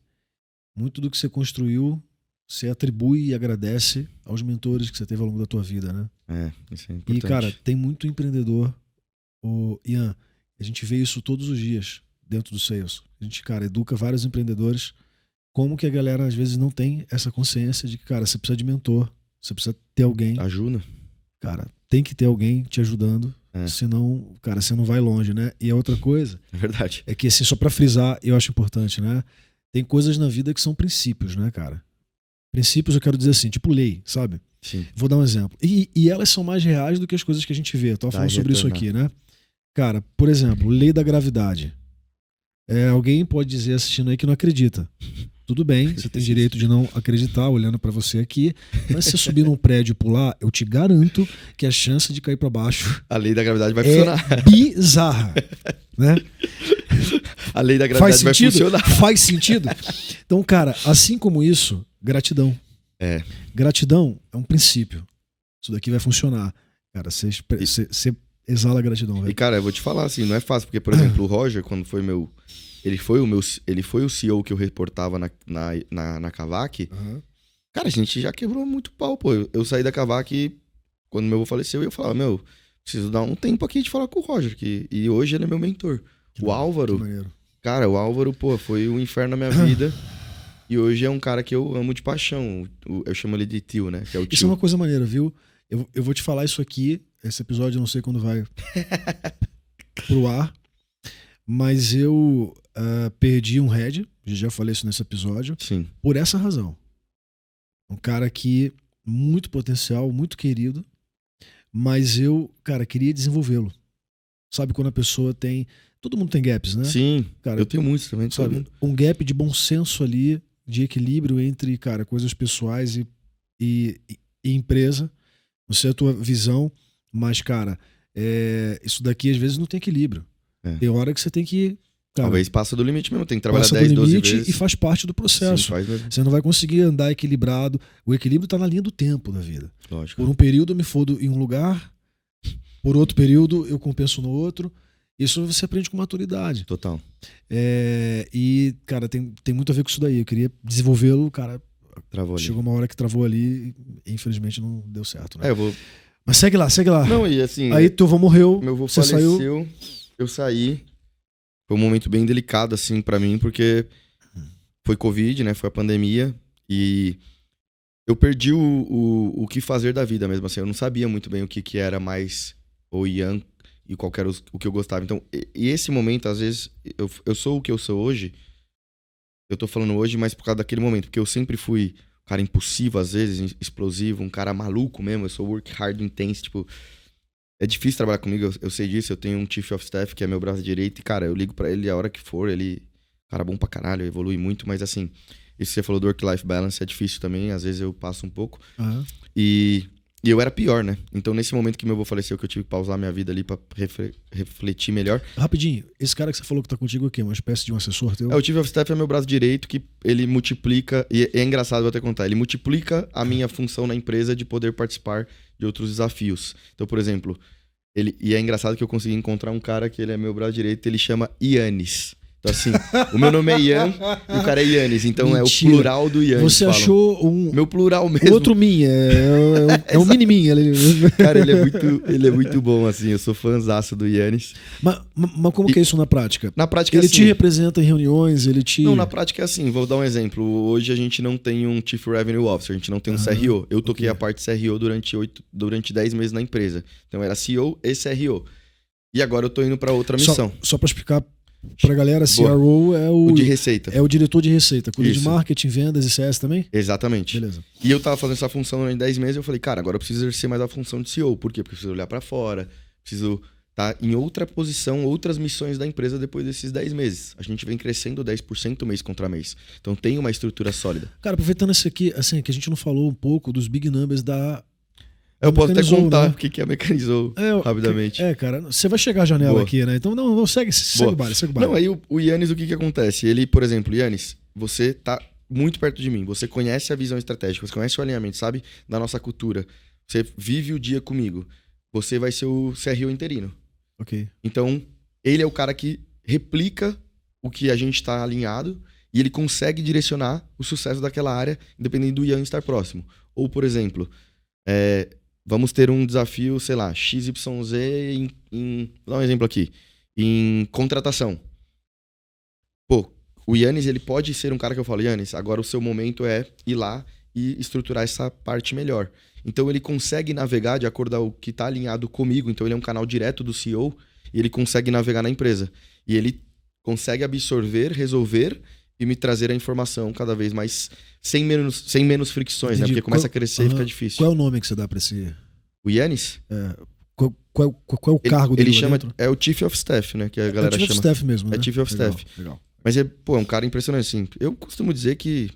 A: muito do que você construiu, você atribui e agradece aos mentores que você teve ao longo da tua vida, né?
B: Isso é importante.
A: E, cara, tem muito empreendedor. Ian, a gente vê isso todos os dias dentro do sales. A gente, cara, educa vários empreendedores. Como que a galera, às vezes, não tem essa consciência de que, cara, você precisa de mentor, você precisa ter alguém.
B: Ajuda.
A: Cara, tem que ter alguém te ajudando, senão, cara, você não vai longe, né? E a outra coisa...
B: É verdade.
A: É que, assim, só pra frisar, eu acho importante, né? Tem coisas na vida que são princípios, né, cara? Princípios, eu quero dizer assim, tipo lei, sabe?
B: Sim.
A: Vou dar um exemplo. E elas são mais reais do que as coisas que a gente vê. Eu tava falando sobre isso aqui, né? Cara, por exemplo, lei da gravidade. Alguém pode dizer assistindo aí que não acredita. Tudo bem, você tem direito de não acreditar olhando pra você aqui, mas se você subir num prédio e pular, eu te garanto que a chance de cair pra baixo...
B: A lei da gravidade vai funcionar.
A: Bizarra, né?
B: A lei da gravidade vai funcionar.
A: Faz sentido? Então, cara, assim como isso, gratidão. Gratidão é um princípio. Isso daqui vai funcionar. Cara, você exala gratidão. Velho.
B: E, cara, eu vou te falar assim, não é fácil, porque, por exemplo, o Roger, quando foi meu... Ele foi o CEO que eu reportava na Kavak.
A: Uhum.
B: Cara, a gente já quebrou muito pau, pô. Eu saí da Kavak, quando meu avô faleceu, e eu falava, preciso dar um tempo aqui de falar com o Roger, e hoje ele é meu mentor. O Álvaro, cara, pô, foi um inferno na minha vida. E hoje é um cara que eu amo de paixão. Eu chamo ele de tio, né? Que é o tio.
A: Isso é uma coisa maneira, viu? Eu vou te falar isso aqui. Esse episódio eu não sei quando vai pro ar. Mas eu perdi um head. Já falei isso nesse episódio.
B: Sim.
A: Por essa razão. Um cara que muito potencial, muito querido. Mas eu, cara, queria desenvolvê-lo. Sabe quando a pessoa tem... Todo mundo tem gaps, né?
B: Sim,
A: cara,
B: eu tenho muitos também.
A: Sabe? Um gap de bom senso ali, de equilíbrio entre, cara, coisas pessoais e empresa. Não sei a tua visão, mas, cara, isso daqui às vezes não tem equilíbrio. Tem hora que você tem que... Cara,
B: talvez passa do limite mesmo, tem que trabalhar 10, 12 vezes.
A: E faz parte do processo.
B: Sim, faz mesmo.
A: Você não vai conseguir andar equilibrado. O equilíbrio tá na linha do tempo da vida.
B: Lógico.
A: Por um período eu me fodo em um lugar, por outro período eu compenso no outro. Isso você aprende com maturidade.
B: Total.
A: E, cara, tem muito a ver com isso daí. Eu queria desenvolvê-lo, cara.
B: Travou ali.
A: Chegou uma hora que travou ali e infelizmente não deu certo, né?
B: Eu vou...
A: Mas segue lá.
B: Não, e assim...
A: Aí teu avô morreu,
B: meu avô
A: você
B: faleceu,
A: saiu...
B: eu saí. Foi um momento bem delicado, assim, pra mim, porque foi Covid, né? Foi a pandemia. E eu perdi o que fazer da vida mesmo, assim. Eu não sabia muito bem o que era mais o Ian e qual era o que eu gostava. Então, e esse momento, às vezes, eu sou o que eu sou hoje. Eu tô falando hoje, mas por causa daquele momento. Porque eu sempre fui um cara impulsivo, às vezes, explosivo, um cara maluco mesmo. Eu sou work hard, intense, tipo... É difícil trabalhar comigo, eu sei disso. Eu tenho um Chief of Staff, que é meu braço direito. E, cara, eu ligo pra ele a hora que for. Ele... Cara bom pra caralho, evolui muito. Mas, assim, isso que você falou do work-life balance é difícil também. Às vezes eu passo um pouco.
A: Uhum.
B: E eu era pior, né? Então, nesse momento que meu avô faleceu, que eu tive que pausar minha vida ali pra refletir melhor.
A: Rapidinho, esse cara que você falou que tá contigo aqui, uma espécie de um assessor teu?
B: O Chief of Staff é meu braço direito, que ele multiplica... E é engraçado, vou até contar. Ele multiplica a minha função na empresa de poder participar de outros desafios. Então, por exemplo... E é engraçado que eu consegui encontrar um cara que ele é meu braço direito, ele chama Ianis. Então, assim, o meu nome é Ian e o cara é Ianis. Então,
A: Mentira.
B: É o plural do Ianis.
A: Você achou um...
B: Meu plural mesmo.
A: Outro mim, é um mini-mim.
B: Cara, ele é muito bom, assim. Eu sou fãzaço do Ianis.
A: Mas como que é isso na prática?
B: Na prática
A: ele
B: é assim.
A: Te representa em reuniões, ele te...
B: Não, na prática é assim. Vou dar um exemplo. Hoje a gente não tem um Chief Revenue Officer, a gente não tem um CRO. Eu toquei a parte CRO durante 10 meses na empresa. Então, era CEO e CRO. E agora eu tô indo pra outra missão.
A: Só pra explicar pra galera, CRO é o
B: de receita.
A: É o diretor de receita. Cuida de
B: Isso.
A: marketing, vendas e CS também?
B: Exatamente.
A: Beleza.
B: E eu tava fazendo essa função durante 10 meses e eu falei, cara, agora eu preciso exercer mais a função de CEO. Por quê? Porque eu preciso olhar pra fora, preciso estar em outra posição, outras missões da empresa depois desses 10 meses. A gente vem crescendo 10% mês contra mês. Então tem uma estrutura sólida.
A: Cara, aproveitando isso aqui, assim, que a gente não falou um pouco dos big numbers da...
B: Eu posso até contar,
A: né?
B: o que é Mecanizou, rapidamente.
A: Cara, você vai chegar à janela
B: Boa.
A: aqui, né? Então não segue o baile, segue o baile.
B: Não, aí o Ianis, o que acontece? Ele, por exemplo, Ianis, você tá muito perto de mim, você conhece a visão estratégica, você conhece o alinhamento, sabe? Da nossa cultura. Você vive o dia comigo. Você vai ser o CRO interino.
A: Ok.
B: Então, ele é o cara que replica o que a gente tá alinhado E ele consegue direcionar o sucesso daquela área, independente do Ian estar próximo. Ou, por exemplo, vamos ter um desafio, sei lá, XYZ vou dar um exemplo aqui. Em contratação. Pô, o Yannis, ele pode ser um cara que eu falo, Yannis, agora o seu momento é ir lá e estruturar essa parte melhor. Então ele consegue navegar de acordo com o que está alinhado comigo. Então ele é um canal direto do CEO e ele consegue navegar na empresa. E ele consegue absorver, resolver e me trazer a informação cada vez mais sem menos fricções, né? Porque começa a crescer e fica difícil.
A: Qual é o nome que você dá para esse...
B: O Yannis?
A: Qual é o cargo dele?
B: Ele chama...
A: dentro?
B: É o Chief of Staff, né? Que a galera chama.
A: É Chief of Staff mesmo, né?
B: É Chief of Staff.
A: Legal.
B: Mas é um cara impressionante, assim. Eu costumo dizer que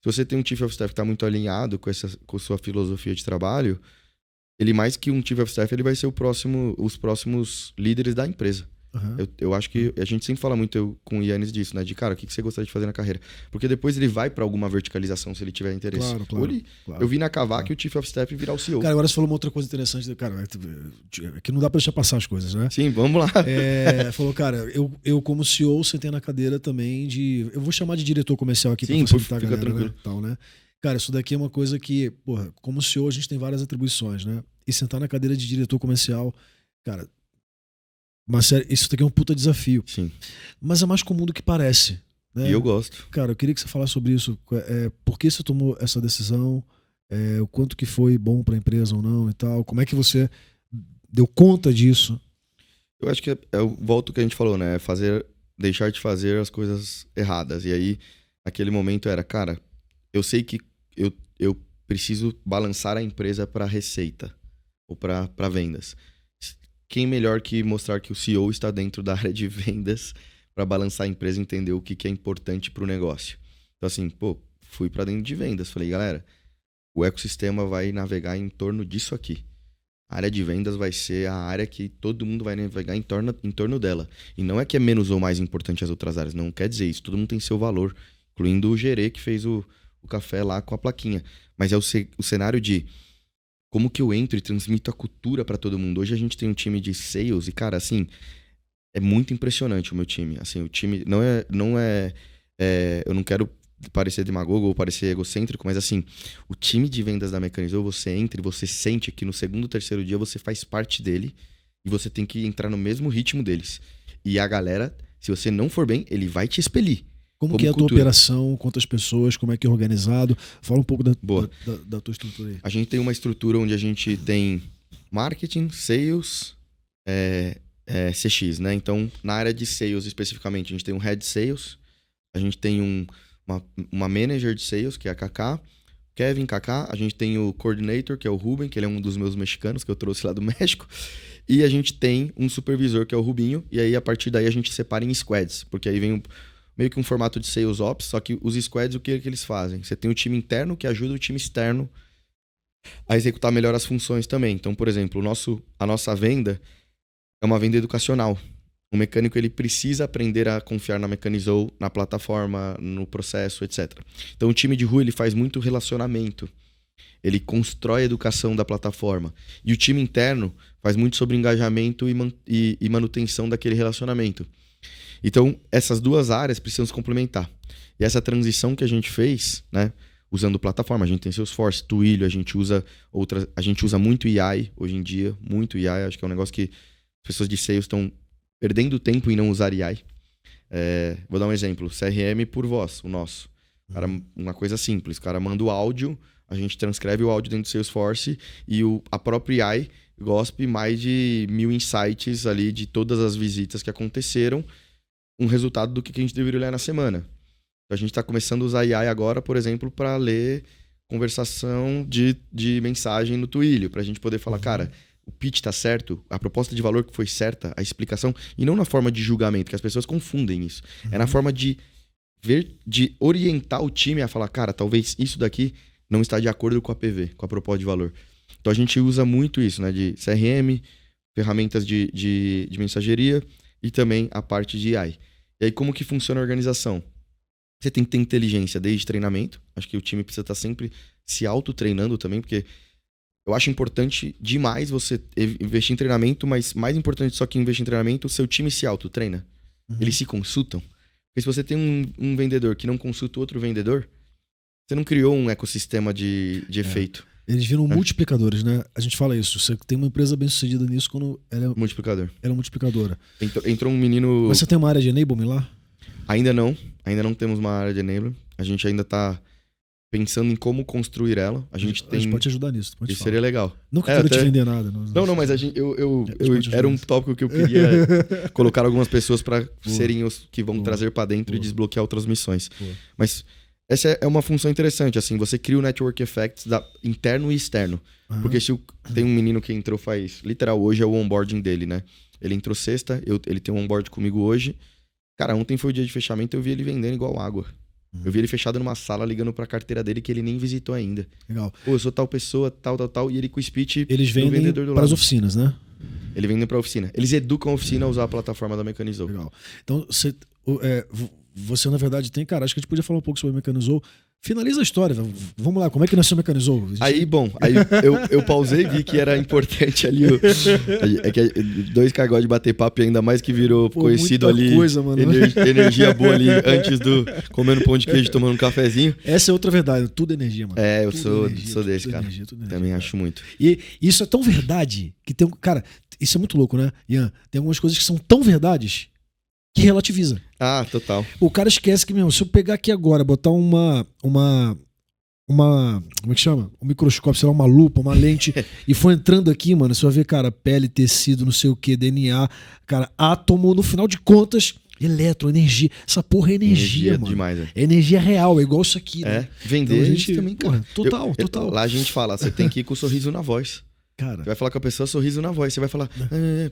B: se você tem um Chief of Staff que tá muito alinhado com sua filosofia de trabalho, ele mais que um Chief of Staff, ele vai ser os próximos líderes da empresa. Uhum. Eu acho que a gente sempre fala muito com o Yannis disso, né? De, cara, o que você gostaria de fazer na carreira? Porque depois ele vai pra alguma verticalização se ele tiver interesse.
A: Claro.
B: Eu vi na Kavak o Chief of Staff virar o CEO.
A: Cara, agora você falou uma outra coisa interessante. Cara, que não dá pra deixar passar as coisas, né?
B: Sim, vamos lá.
A: Falou, cara, eu como CEO sentei na cadeira também de... Eu vou chamar de diretor comercial aqui.
B: Sim,
A: pra facilitar a
B: fica
A: galera,
B: tranquilo.
A: Né? Tal, né? Cara, isso daqui é uma coisa que, porra, como CEO a gente tem várias atribuições, né? E sentar na cadeira de diretor comercial, cara... Mas isso daqui é um puta desafio.
B: Sim.
A: Mas é mais comum do que parece. Né?
B: E eu gosto.
A: Cara, eu queria que você falasse sobre isso. Por que você tomou essa decisão? O quanto que foi bom para a empresa ou não e tal? Como é que você deu conta disso?
B: Eu acho que volto ao que a gente falou, né? Deixar de fazer as coisas erradas. E aí, naquele momento era, cara, eu sei que eu preciso balançar a empresa para receita ou para vendas. Quem melhor que mostrar que o CEO está dentro da área de vendas para balançar a empresa e entender o que é importante para o negócio. Então, assim, fui para dentro de vendas. Falei, galera, o ecossistema vai navegar em torno disso aqui. A área de vendas vai ser a área que todo mundo vai navegar em torno dela. E não é que é menos ou mais importante as outras áreas. Não quer dizer isso. Todo mundo tem seu valor, incluindo o gerê que fez o café lá com a plaquinha. Mas é o cenário de... Como que eu entro e transmito a cultura pra todo mundo? Hoje a gente tem um time de sales e, cara, assim, é muito impressionante o meu time. Assim, o time não é eu não quero parecer demagogo ou parecer egocêntrico, mas assim, o time de vendas da Mecanizou, você entra e você sente que no segundo, terceiro dia você faz parte dele e você tem que entrar no mesmo ritmo deles. E a galera, se você não for bem, ele vai te expelir.
A: Como que é a tua operação? Quantas pessoas? Como é que é organizado? Fala um pouco da tua estrutura aí.
B: A gente tem uma estrutura onde a gente tem marketing, sales, CX, né? Então, na área de sales especificamente, a gente tem um head sales, a gente tem uma manager de sales, que é a Kaká, Kevin, Kaká, a gente tem o coordinator, que é o Ruben, que ele é um dos meus mexicanos, que eu trouxe lá do México, e a gente tem um supervisor, que é o Rubinho, e aí a partir daí a gente separa em squads, porque aí vem meio que um formato de sales ops, só que os squads, o que eles fazem? Você tem o time interno que ajuda o time externo a executar melhor as funções também. Então, por exemplo, a nossa venda é uma venda educacional. O mecânico ele precisa aprender a confiar na Mecanizou, na plataforma, no processo, etc. Então, o time de rua ele faz muito relacionamento. Ele constrói a educação da plataforma. E o time interno faz muito sobre engajamento e manutenção daquele relacionamento. Então, essas duas áreas precisam se complementar. E essa transição que a gente fez, né, usando plataforma, a gente tem Salesforce, Twilio, a gente usa muito AI hoje em dia, muito AI, acho que é um negócio que as pessoas de sales estão perdendo tempo em não usar AI. Vou dar um exemplo, CRM por voz, o nosso. Cara, uma coisa simples, o cara manda o áudio, a gente transcreve o áudio dentro do Salesforce e a própria AI gospe mais de 1000 insights ali de todas as visitas que aconteceram, um resultado do que a gente deveria olhar na semana. Então, a gente está começando a usar AI agora, por exemplo, para ler conversação de mensagem no Twilio, para a gente poder falar, cara, o pitch está certo, a proposta de valor que foi certa, a explicação, e não na forma de julgamento, que as pessoas confundem isso. É na forma de orientar o time a falar, cara, talvez isso daqui não está de acordo com a PV, com a proposta de valor. Então, a gente usa muito isso, né, de CRM, ferramentas de mensageria e também a parte de AI. E aí, como que funciona a organização? Você tem que ter inteligência desde treinamento. Acho que o time precisa estar sempre se auto-treinando também, porque eu acho importante demais você investir em treinamento, mas mais importante só que investir em treinamento, o seu time se auto-treina. Eles se consultam. Porque se você tem um vendedor que não consulta outro vendedor, você não criou um ecossistema de efeito.
A: Eles viram multiplicadores, né? A gente fala isso. Você tem uma empresa bem sucedida nisso quando ela é multiplicadora.
B: Entrou um menino...
A: Mas você tem uma área de enablement lá?
B: Ainda não temos uma área de enablement. A gente ainda tá pensando em como construir ela. A gente
A: pode te ajudar nisso.
B: Isso seria legal.
A: Não que eu quero te vender nada.
B: Não, mas era um tópico que eu queria colocar algumas pessoas para serem os que vão trazer para dentro e desbloquear outras missões. Mas essa é uma função interessante, assim, você cria o network effects interno e externo. Porque se tem um menino que entrou literal, hoje é o onboarding dele, né? Ele entrou sexta, ele tem um onboard comigo hoje. Cara, ontem foi o dia de fechamento, eu vi ele vendendo igual água. Eu vi ele fechado numa sala, ligando pra carteira dele, que ele nem visitou ainda.
A: Legal.
B: Pô, eu sou tal pessoa, tal, e ele com o speech
A: eles vendem do vendedor do para lado. As oficinas, né?
B: Ele vende pra oficina. Eles educam a oficina a usar a plataforma da Mecanizou.
A: Legal. Então, você na verdade tem... Cara, acho que a gente podia falar um pouco sobre a Mecanizou. Finaliza a história. Vamos lá, como é que nasceu a Mecanizou?
B: Aí eu pausei e vi que era importante ali. É que 2K gosta de bater papo e ainda mais que virou conhecido ali.
A: Coisa, mano.
B: Energia boa ali antes do comendo pão de queijo, tomando um cafezinho.
A: Essa é outra verdade, tudo energia, mano.
B: Eu sou desse, cara. Também acho muito.
A: E isso é tão verdade que tem. Cara, isso é muito louco, né, Ian? Tem algumas coisas que são tão verdades que relativiza.
B: Ah, total.
A: O cara esquece que, mesmo, se eu pegar aqui agora, botar uma como é que chama? Um microscópio, sei lá, uma lupa, uma lente, e for entrando aqui, mano, você vai ver, cara, pele, tecido, não sei o que, DNA, cara, átomo, no final de contas, energia. Essa porra é energia, mano.
B: Demais,
A: é energia real, é igual isso aqui, né?
B: Vender então, a gente também, cara.
A: Total.
B: Lá a gente fala, você tem que ir com o sorriso na voz.
A: Cara,
B: você vai falar com a pessoa, sorriso na voz. Você vai falar,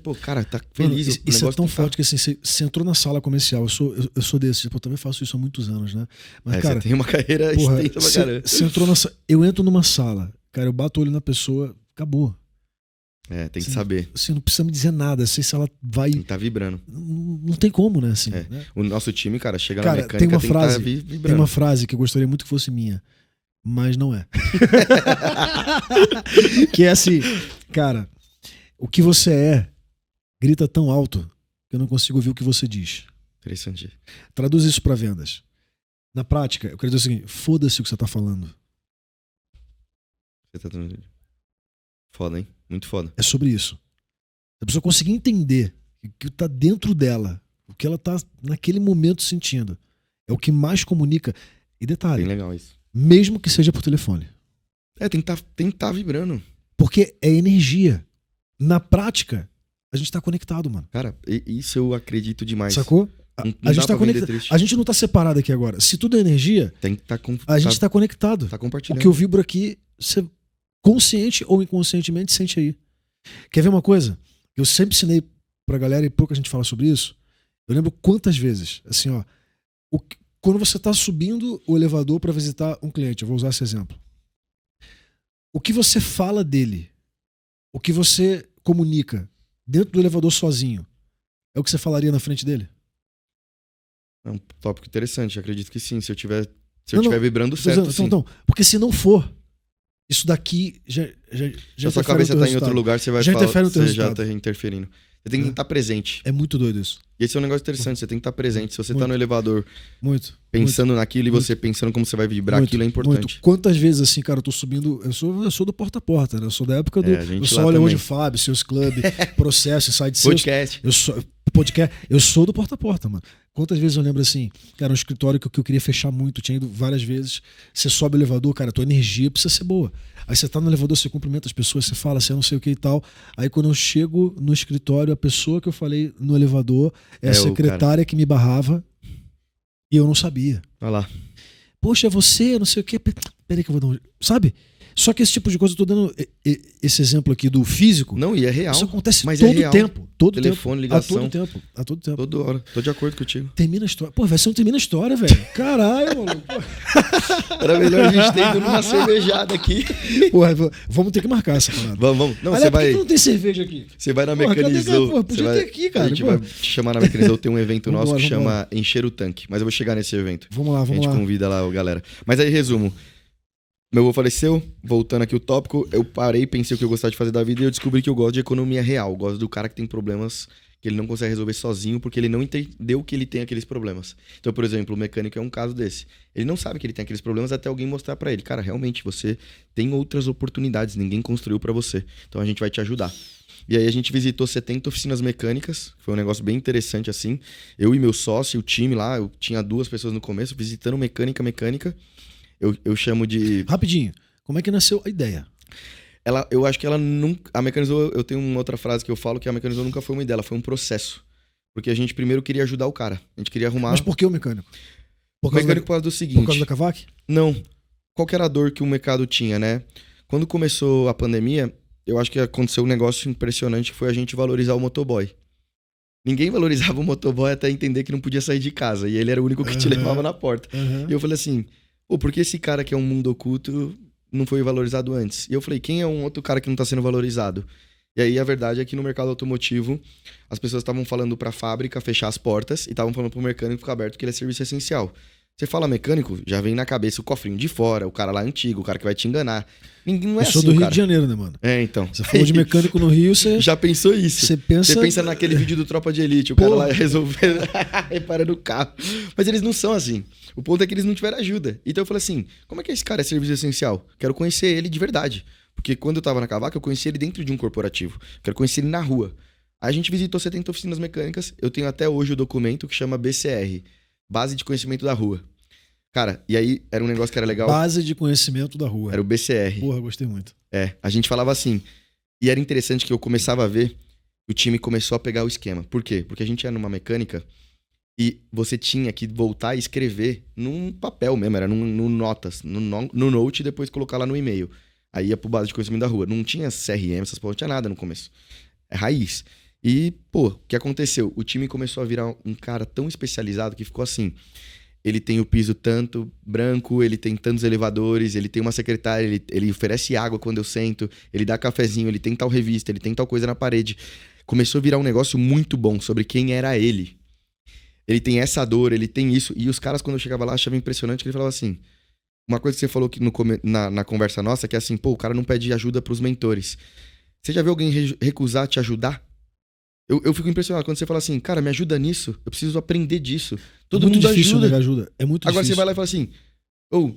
B: pô, cara, tá feliz.
A: Mano, isso é tão forte que assim, você entrou na sala comercial. Eu sou desse, tipo, eu também faço isso há muitos anos, né? Mas, cara,
B: você tem uma carreira extensa pra caramba.
A: Você entrou eu entro numa sala, cara, eu bato o olho na pessoa, acabou.
B: Tem que saber.
A: Você não precisa me dizer nada, sei se ela vai.
B: Tá vibrando.
A: Não tem como, né? Assim, né?
B: O nosso time, cara, chega
A: na
B: mecânica,
A: tem uma frase que eu gostaria muito que fosse minha. Mas não é. Que é assim, cara, o que você é grita tão alto que eu não consigo ouvir o que você diz.
B: Interessante.
A: Traduz isso para vendas. Na prática, eu quero dizer o seguinte: foda-se o que você tá falando.
B: Foda, hein? Muito foda.
A: É sobre isso. Se a pessoa conseguir entender o que tá dentro dela, o que ela tá naquele momento sentindo, é o que mais comunica. E detalhe,
B: bem legal isso.
A: Mesmo que seja por telefone.
B: Tem que estar vibrando.
A: Porque é energia. Na prática, a gente tá conectado, mano.
B: Cara, isso eu acredito demais.
A: Sacou? A gente tá conectado. A gente não tá separado aqui agora. Se tudo é energia,
B: tem que
A: a gente tá conectado.
B: Tá compartilhando.
A: O que eu vibro aqui, você consciente ou inconscientemente sente aí. Quer ver uma coisa? Eu sempre ensinei pra galera, e pouco a gente fala sobre isso. Eu lembro quantas vezes, assim, ó, quando você está subindo o elevador para visitar um cliente, eu vou usar esse exemplo. O que você fala dele, o que você comunica dentro do elevador sozinho, é o que você falaria na frente dele?
B: É um tópico interessante, acredito que sim, se eu tiver vibrando certo, sim.
A: Então, porque se não for, isso daqui já
B: a sua cabeça está em outro lugar, você vai
A: já interfere no teu
B: você já
A: resultado.
B: está interferindo. Você tem que estar presente.
A: É muito doido isso.
B: E esse é um negócio interessante, você tem que estar presente. Se você está no elevador
A: pensando
B: naquilo e você pensando como você vai vibrar, aquilo é importante.
A: Quantas vezes assim, cara, eu tô subindo, eu sou do porta a porta, né? Eu sou da época do eu só olho hoje Fábio, Seus Club, Processo, Inside Sales. Podcast. Eu sou do porta a porta, mano. Quantas vezes eu lembro assim, cara, um escritório que eu queria fechar muito, tinha ido várias vezes. Você sobe o elevador, cara, tua energia precisa ser boa. Aí você tá no elevador, você cumprimenta as pessoas, você fala, você não sei o que e tal. Aí quando eu chego no escritório, a pessoa que eu falei no elevador é a secretária que me barrava e eu não sabia.
B: Olha lá.
A: Poxa, é você, não sei o que. Peraí que eu vou dar um... Sabe? Só que esse tipo de coisa, eu tô dando esse exemplo aqui do físico.
B: Não, e é real.
A: Isso acontece todo tempo.
B: Telefone, ligação.
A: A todo tempo.
B: Toda hora. Tô de acordo contigo.
A: Termina a história. Pô, vai ser um termina a história, velho. Caralho, maluco.
B: Era melhor a gente ter ido numa cervejada aqui.
A: Porra, vamos ter que marcar essa parada.
B: Vamos. Não,
A: você vai... Por que não tem cerveja aqui?
B: Você vai na Mecanizou.
A: Porra, podia ter aqui, cara.
B: A gente vai te chamar na Mecanizou. Tem um evento nosso que chama Encher o Tanque. Mas eu vou chegar nesse evento.
A: Vamos lá.
B: A gente convida lá a galera. Mas aí, resumo. Meu avô faleceu, voltando aqui o tópico, eu parei, pensei o que eu gostava de fazer da vida e eu descobri que eu gosto de economia real. Eu gosto do cara que tem problemas que ele não consegue resolver sozinho porque ele não entendeu que ele tem aqueles problemas. Então, por exemplo, o mecânico é um caso desse. Ele não sabe que ele tem aqueles problemas até alguém mostrar pra ele. Cara, realmente, você tem outras oportunidades, ninguém construiu pra você. Então a gente vai te ajudar. E aí a gente visitou 70 oficinas mecânicas, foi um negócio bem interessante assim. Eu e meu sócio, o time lá, eu tinha 2 pessoas no começo, visitando mecânica. Eu chamo de...
A: Rapidinho, como é que nasceu a ideia?
B: Eu acho que ela nunca... A Mecanizou, eu tenho uma outra frase que eu falo, que a Mecanizou nunca foi uma ideia, ela foi um processo. Porque a gente primeiro queria ajudar o cara. A gente queria arrumar...
A: Mas por que o mecânico?
B: O mecânico por causa do seguinte...
A: Por causa da Cavac?
B: Não. Qual que era a dor que o mercado tinha, né? Quando começou a pandemia, eu acho que aconteceu um negócio impressionante, que foi a gente valorizar o motoboy. Ninguém valorizava o motoboy até entender que não podia sair de casa. E ele era o único que te levava na porta. E eu falei assim, por que esse cara que é um mundo oculto não foi valorizado antes? E eu falei, quem é um outro cara que não tá sendo valorizado? E aí a verdade é que no mercado automotivo, as pessoas estavam falando pra fábrica fechar as portas e estavam falando pro mecânico ficar aberto, que ele é serviço essencial. Você fala mecânico, já vem na cabeça o cofrinho de fora, o cara lá antigo, o cara que vai te enganar. Ninguém não é assim,
A: eu sou do Rio de Janeiro, né, mano?
B: Então.
A: Você falou de mecânico no Rio, você...
B: Já pensou isso?
A: Você pensa
B: naquele vídeo do Tropa de Elite, o cara lá resolvendo, reparando o carro. Mas eles não são assim. O ponto é que eles não tiveram ajuda. Então eu falei assim, como é que esse cara é serviço essencial? Quero conhecer ele de verdade. Porque quando eu tava na Cavac, eu conheci ele dentro de um corporativo. Quero conhecer ele na rua. Aí a gente visitou 70 oficinas mecânicas. Eu tenho até hoje o documento que chama BCR, Base de Conhecimento da Rua. Cara, e aí era um negócio que era legal.
A: Base de Conhecimento da Rua.
B: Era o BCR.
A: Porra, gostei muito.
B: A gente falava assim. E era interessante que eu começava a ver, o time começou a pegar o esquema. Por quê? Porque a gente era numa mecânica e você tinha que voltar a escrever num papel mesmo, era no notas, no note e depois colocar lá no e-mail. Aí ia pro Base de Conhecimento da Rua. Não tinha CRM, essas porra, não tinha nada no começo. É raiz. E, o que aconteceu? O time começou a virar um cara tão especializado que ficou assim... Ele tem o piso tanto branco, ele tem tantos elevadores, ele tem uma secretária, ele oferece água quando eu sento, ele dá cafezinho, ele tem tal revista, ele tem tal coisa na parede. Começou a virar um negócio muito bom sobre quem era ele. Ele tem essa dor, ele tem isso. E os caras, quando eu chegava lá, achavam impressionante que ele falava assim... Uma coisa que você falou que na conversa nossa, que é assim, o cara não pede ajuda pros mentores. Você já viu alguém recusar te ajudar? Eu fico impressionado quando você fala assim, cara, me ajuda nisso, eu preciso aprender disso. Todo mundo
A: ajuda. É muito difícil.
B: Agora você vai lá e fala assim,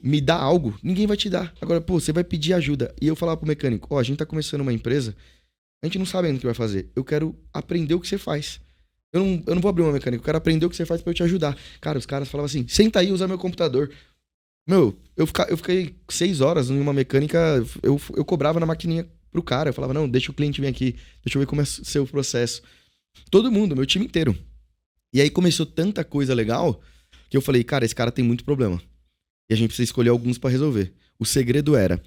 B: me dá algo, ninguém vai te dar. Agora, você vai pedir ajuda. E eu falava pro mecânico, a gente tá começando uma empresa, a gente não sabe ainda o que vai fazer. Eu quero aprender o que você faz. Eu não vou abrir uma mecânica, eu quero aprender o que você faz pra eu te ajudar. Cara, os caras falavam assim, senta aí e usa meu computador. Eu fiquei 6 horas em uma mecânica, eu cobrava na maquininha pro cara. Eu falava, não, deixa o cliente vir aqui, deixa eu ver como é o seu processo. Todo mundo, meu time inteiro. E aí começou tanta coisa legal que eu falei, cara, esse cara tem muito problema. E a gente precisa escolher alguns pra resolver. O segredo era,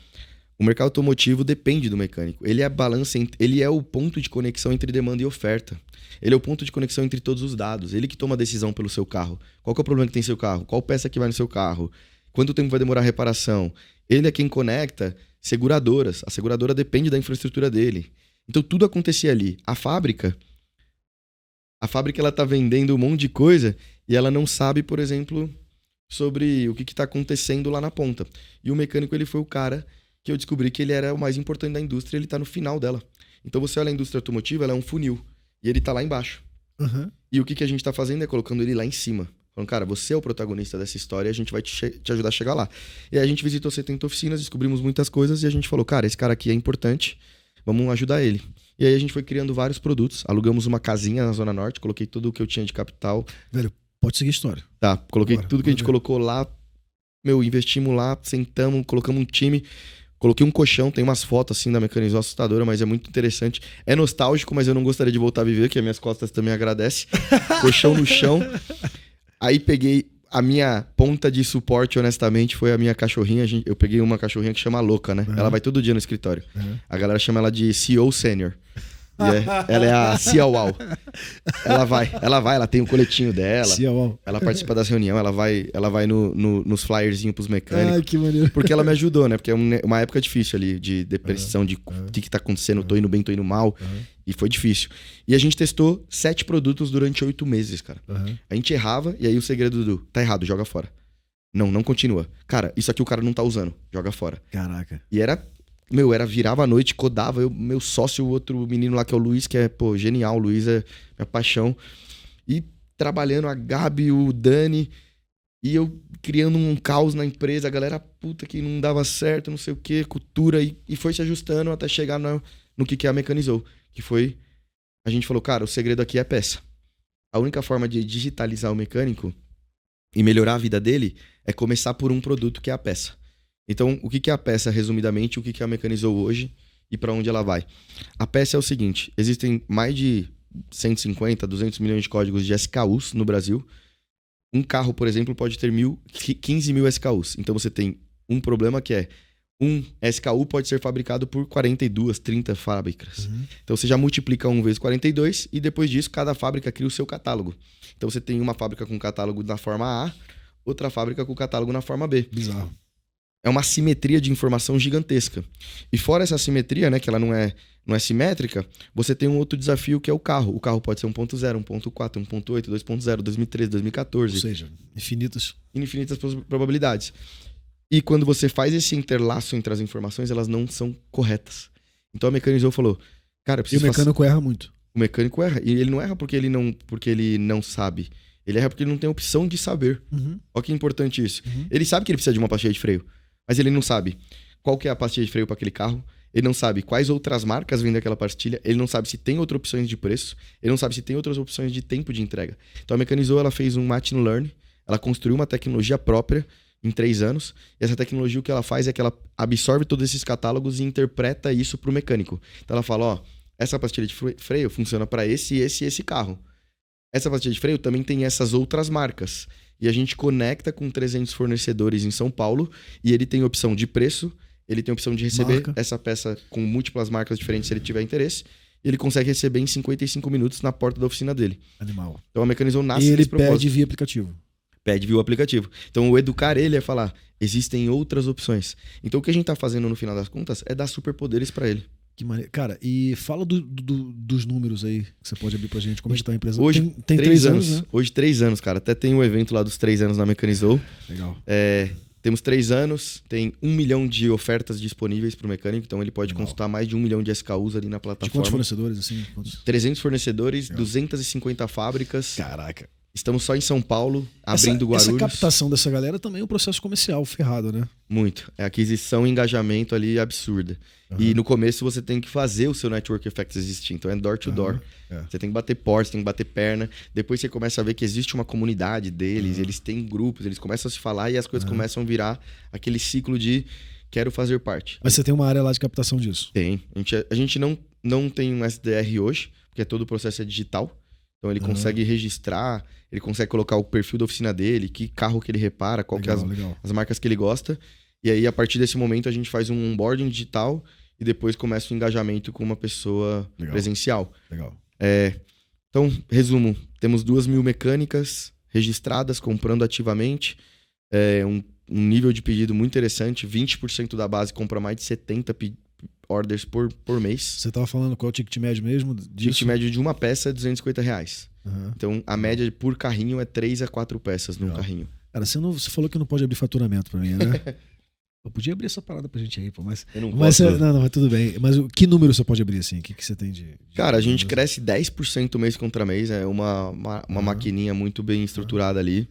B: o mercado automotivo depende do mecânico. Ele é a balança, ele é o ponto de conexão entre demanda e oferta. Ele é o ponto de conexão entre todos os dados. Ele que toma a decisão pelo seu carro. Qual que é o problema que tem seu carro? Qual peça que vai no seu carro? Quanto tempo vai demorar a reparação? Ele é quem conecta seguradoras. A seguradora depende da infraestrutura dele. Então tudo acontecia ali. A fábrica ela tá vendendo um monte de coisa e ela não sabe, por exemplo, sobre o que tá acontecendo lá na ponta. E o mecânico, ele foi o cara que eu descobri que ele era o mais importante da indústria, ele tá no final dela. Então você olha a indústria automotiva, ela é um funil e ele tá lá embaixo.
A: Uhum.
B: E o que a gente tá fazendo é colocando ele lá em cima. Falando, cara, você é o protagonista dessa história e a gente vai te ajudar a chegar lá. E aí a gente visitou 70 oficinas, descobrimos muitas coisas e a gente falou, cara, esse cara aqui é importante, vamos ajudar ele. E aí a gente foi criando vários produtos, alugamos uma casinha na Zona Norte, coloquei tudo o que eu tinha de capital.
A: Pode seguir a história.
B: Tá, coloquei tudo que a gente colocou lá, investimos lá, sentamos, colocamos um time, coloquei um colchão, tem umas fotos assim da Mecanizou assustadora, mas é muito interessante. É nostálgico, mas eu não gostaria de voltar a viver, que as minhas costas também agradecem. Colchão no chão. Aí peguei a minha ponta de suporte, honestamente, foi a minha cachorrinha. Eu peguei uma cachorrinha que chama Louca, né? Uhum. Ela vai todo dia no escritório. Uhum. A galera chama ela de CEO Senior. Ela é a Ciauau. Ela tem o coletinho dela. Ciauau. Ela participa das reuniões, ela vai nos flyerzinhos pros mecânicos.
A: Ai, que maneiro.
B: Porque ela me ajudou, né? Porque é uma época difícil ali, de depressão, de o que tá acontecendo, tô indo bem, tô indo mal. E foi difícil. E a gente testou 7 produtos durante 8 meses, cara. A gente errava, e aí o segredo do tá errado, joga fora. Não continua. Cara, isso aqui o cara não tá usando, joga fora.
A: Caraca.
B: E era virava a noite, codava. Meu sócio, o outro menino lá que é o Luiz, que é, pô, genial. O Luiz é minha paixão. E trabalhando, a Gabi, o Dani, e eu criando um caos na empresa, a galera puta que não dava certo, não sei o que, cultura, e foi se ajustando até chegar no que a Mecanizou. Que foi, a gente falou, cara, o segredo aqui é a peça. A única forma de digitalizar o mecânico e melhorar a vida dele é começar por um produto que é a peça. Então, o que é a peça, resumidamente, o que a Mecanizou hoje e para onde ela vai? A peça é o seguinte, existem mais de 150, 200 milhões de códigos de SKUs no Brasil. Um carro, por exemplo, pode ter 15 mil SKUs. Então, você tem um problema que é um SKU pode ser fabricado por 42, 30 fábricas. Então, você já multiplica 1 vezes 42 e depois disso, cada fábrica cria o seu catálogo. Então, você tem uma fábrica com catálogo na forma A, outra fábrica com catálogo na forma B.
A: Bizarro.
B: É uma simetria de informação gigantesca. E fora essa simetria, né, que ela não é simétrica, você tem um outro desafio que é o carro. O carro pode ser 1.0, 1.4, 1.8, 2.0, 2013, 2014.
A: Ou seja, infinitas
B: probabilidades. E quando você faz esse interlaço entre as informações, elas não são corretas. Então a Mecanizou falou, cara, eu preciso...
A: E o mecânico erra muito.
B: O mecânico erra. E ele não erra porque ele não sabe. Ele erra porque ele não tem opção de saber. Olha que importante isso. Ele sabe que ele precisa de uma pastilha de freio, mas ele não sabe qual que é a pastilha de freio para aquele carro. Ele não sabe quais outras marcas vêm daquela pastilha. Ele não sabe se tem outras opções de preço. Ele não sabe se tem outras opções de tempo de entrega. Então a Mecanizou, ela fez um machine learning. Ela construiu uma tecnologia própria em 3 anos. E essa tecnologia, o que ela faz é que ela absorve todos esses catálogos e interpreta isso para o mecânico. Então ela fala, ó, essa pastilha de freio funciona para esse, esse e esse carro. Essa pastilha de freio também tem essas outras marcas. E a gente conecta com 300 fornecedores em São Paulo e ele tem opção de preço, ele tem opção de receber essa peça com múltiplas marcas diferentes se ele tiver interesse. E ele consegue receber em 55 minutos na porta da oficina dele.
A: Animal.
B: Então a Mecanizou nasce
A: e ele
B: nesse propósito.
A: pede via aplicativo.
B: Pede via aplicativo. Então o educar ele é falar, existem outras opções. Então o que a gente tá fazendo no final das contas é dar superpoderes para ele.
A: Que maneiro. Cara, e fala dos números aí que você pode abrir pra gente. Como é que tá a empresa?
B: Hoje
A: tem 3 anos, né?
B: Hoje 3 anos, cara. Até tem um evento lá dos 3 anos na Mecanizou.
A: Legal.
B: Temos 3 anos, tem 1 milhão de ofertas disponíveis pro mecânico. Então ele pode consultar mais de 1 milhão de SKUs ali na plataforma.
A: De quantos fornecedores, assim?
B: 300 fornecedores, 250 fábricas.
A: Caraca.
B: Estamos só em São Paulo, abrindo Guarulhos.
A: Essa captação dessa galera também é um processo comercial ferrado, né?
B: Muito. É aquisição e engajamento ali absurda. E no começo você tem que fazer o seu network effect existir. Então é door to door. Você tem que bater porta, tem que bater perna. Depois você começa a ver que existe uma comunidade deles, eles têm grupos, eles começam a se falar e as coisas começam a virar aquele ciclo de quero fazer parte.
A: Mas você tem uma área lá de captação disso?
B: Tem. A gente não tem um SDR hoje, porque todo o processo é digital. Então ele consegue registrar, ele consegue colocar o perfil da oficina dele, que carro que ele repara, qual que é as marcas que ele gosta. E aí, a partir desse momento, a gente faz um onboarding digital e depois começa o engajamento com uma pessoa presencial.
A: Legal.
B: Então, resumo, temos 2.000 mecânicas registradas, comprando ativamente. Um nível de pedido muito interessante, 20% da base compra mais de 70 orders por mês. Você
A: estava falando qual é o ticket médio mesmo disso?
B: Ticket médio de uma peça é R$250. Então, a média por carrinho é 3 a 4 peças num carrinho.
A: Cara, você falou que não pode abrir faturamento pra mim, né? Eu podia abrir essa parada pra gente aí, pô, mas...
B: Eu não posso.
A: Mas tudo bem. Mas que número você pode abrir, assim? O que você tem de...
B: Cara, a gente cresce 10% mês contra mês. É uma maquininha muito bem estruturada ali.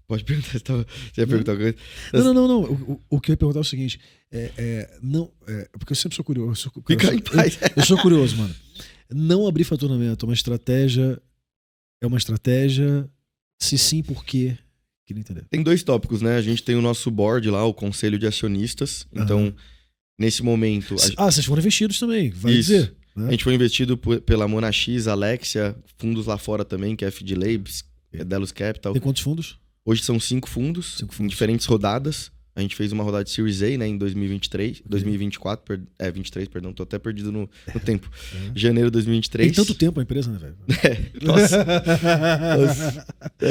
B: Pode perguntar, você ia perguntar alguma coisa?
A: Não. O que eu ia perguntar é o seguinte. Porque eu sempre sou curioso.
B: Fica em paz.
A: Eu sou curioso, mano. Não abrir faturamento é uma estratégia... Se sim, por quê? Queria entender.
B: Tem 2 tópicos, né? A gente tem o nosso board lá, o conselho de acionistas. Então, nesse momento...
A: vocês foram investidos também, vai dizer. Né?
B: A gente foi investido pela Monax, Alexia, fundos lá fora também, que é FD Labs, Delos Capital.
A: Tem quantos fundos?
B: Hoje são 5 fundos, em diferentes rodadas. A gente fez uma rodada de Series A, né, em 2024, 23, perdão, tô até perdido no tempo. Janeiro de 2023.
A: Tem tanto tempo a empresa, né, velho?
B: Nossa.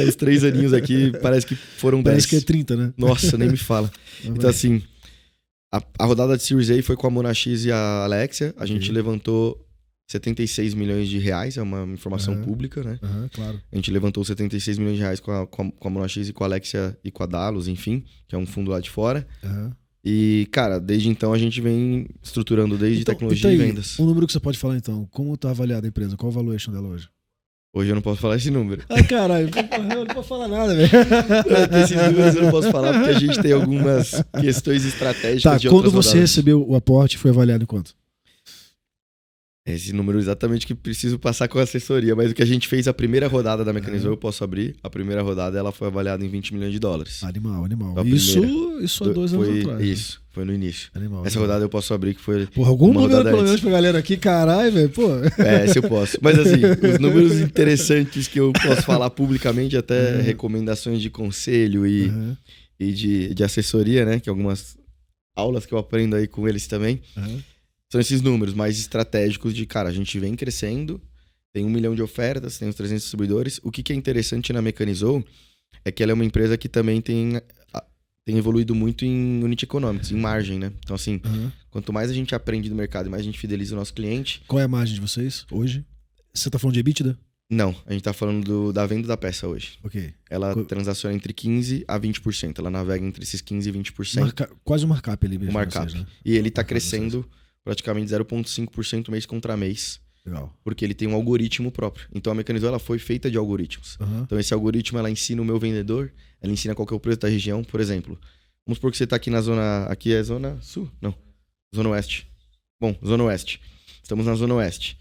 B: Os 3 aninhos aqui, parece que foram 10.
A: Parece que é 30, né?
B: Nossa, nem me fala. Então, assim, a rodada de Series A foi com a Monax e a Alexia. A gente levantou 76 milhões de reais, é uma informação pública, né?
A: Claro.
B: A gente levantou 76 milhões de reais com a Monax e com a Alexia e com a Dalos, enfim, que é um fundo lá de fora. E, cara, desde então a gente vem estruturando desde
A: Então,
B: tecnologia
A: e
B: e
A: tá aí,
B: vendas.
A: um número que você pode falar então. Como tá avaliada a empresa? Qual o valuation dela hoje?
B: Hoje eu não posso falar esse número.
A: Ai, caralho, eu não posso falar nada, velho.
B: Esses números eu não posso falar porque a gente tem algumas questões estratégicas
A: Tá,
B: de
A: quando
B: outras
A: você
B: rodadas.
A: recebeu o aporte, foi avaliado em quanto?
B: Esse número exatamente que preciso passar com a assessoria, mas o que a gente fez a primeira rodada da Mecanizou, eu posso abrir. A primeira rodada ela foi avaliada em 20 milhões de dólares.
A: Animal.
B: Foi a
A: Isso há 2 anos
B: foi,
A: atrás.
B: Isso, foi no início.
A: Animal.
B: Essa rodada eu posso abrir que foi
A: Porra, algum
B: uma
A: número
B: rodada
A: pelo menos
B: antes.
A: pra galera aqui, caralho, velho, pô.
B: Esse eu posso. Mas assim, os números interessantes que eu posso falar publicamente, até recomendações de conselho
A: Uhum,
B: e de assessoria, né? Que algumas aulas que eu aprendo aí com eles também.
A: uhum.
B: São esses números mais estratégicos de, cara, a gente vem crescendo, tem 1 milhão de ofertas, tem os 300 distribuidores. O que é interessante na Mecanizou é que ela é uma empresa que também tem evoluído muito em unit economics, em margem, né? Então, assim, quanto mais a gente aprende do mercado e mais a gente fideliza o nosso cliente...
A: Qual é a margem de vocês hoje? Você tá falando de EBITDA?
B: Não, a gente tá falando da venda da peça hoje.
A: Ok.
B: Ela transaciona entre 15% a 20%. Ela navega entre esses 15% e 20%.
A: Quase um markup ali mesmo.
B: O markup.
A: Vocês, né?
B: E ele tá
A: Markup
B: crescendo praticamente 0,5% mês contra mês.
A: Legal.
B: Porque ele tem um algoritmo próprio. Então a Mecanizou ela foi feita de algoritmos.
A: Uhum.
B: Então esse algoritmo ela ensina o meu vendedor, ela ensina qual que é o preço da região. Por exemplo, vamos supor que você tá aqui na zona... Aqui é zona sul? Não. Zona oeste. Bom, zona oeste. Estamos na zona oeste.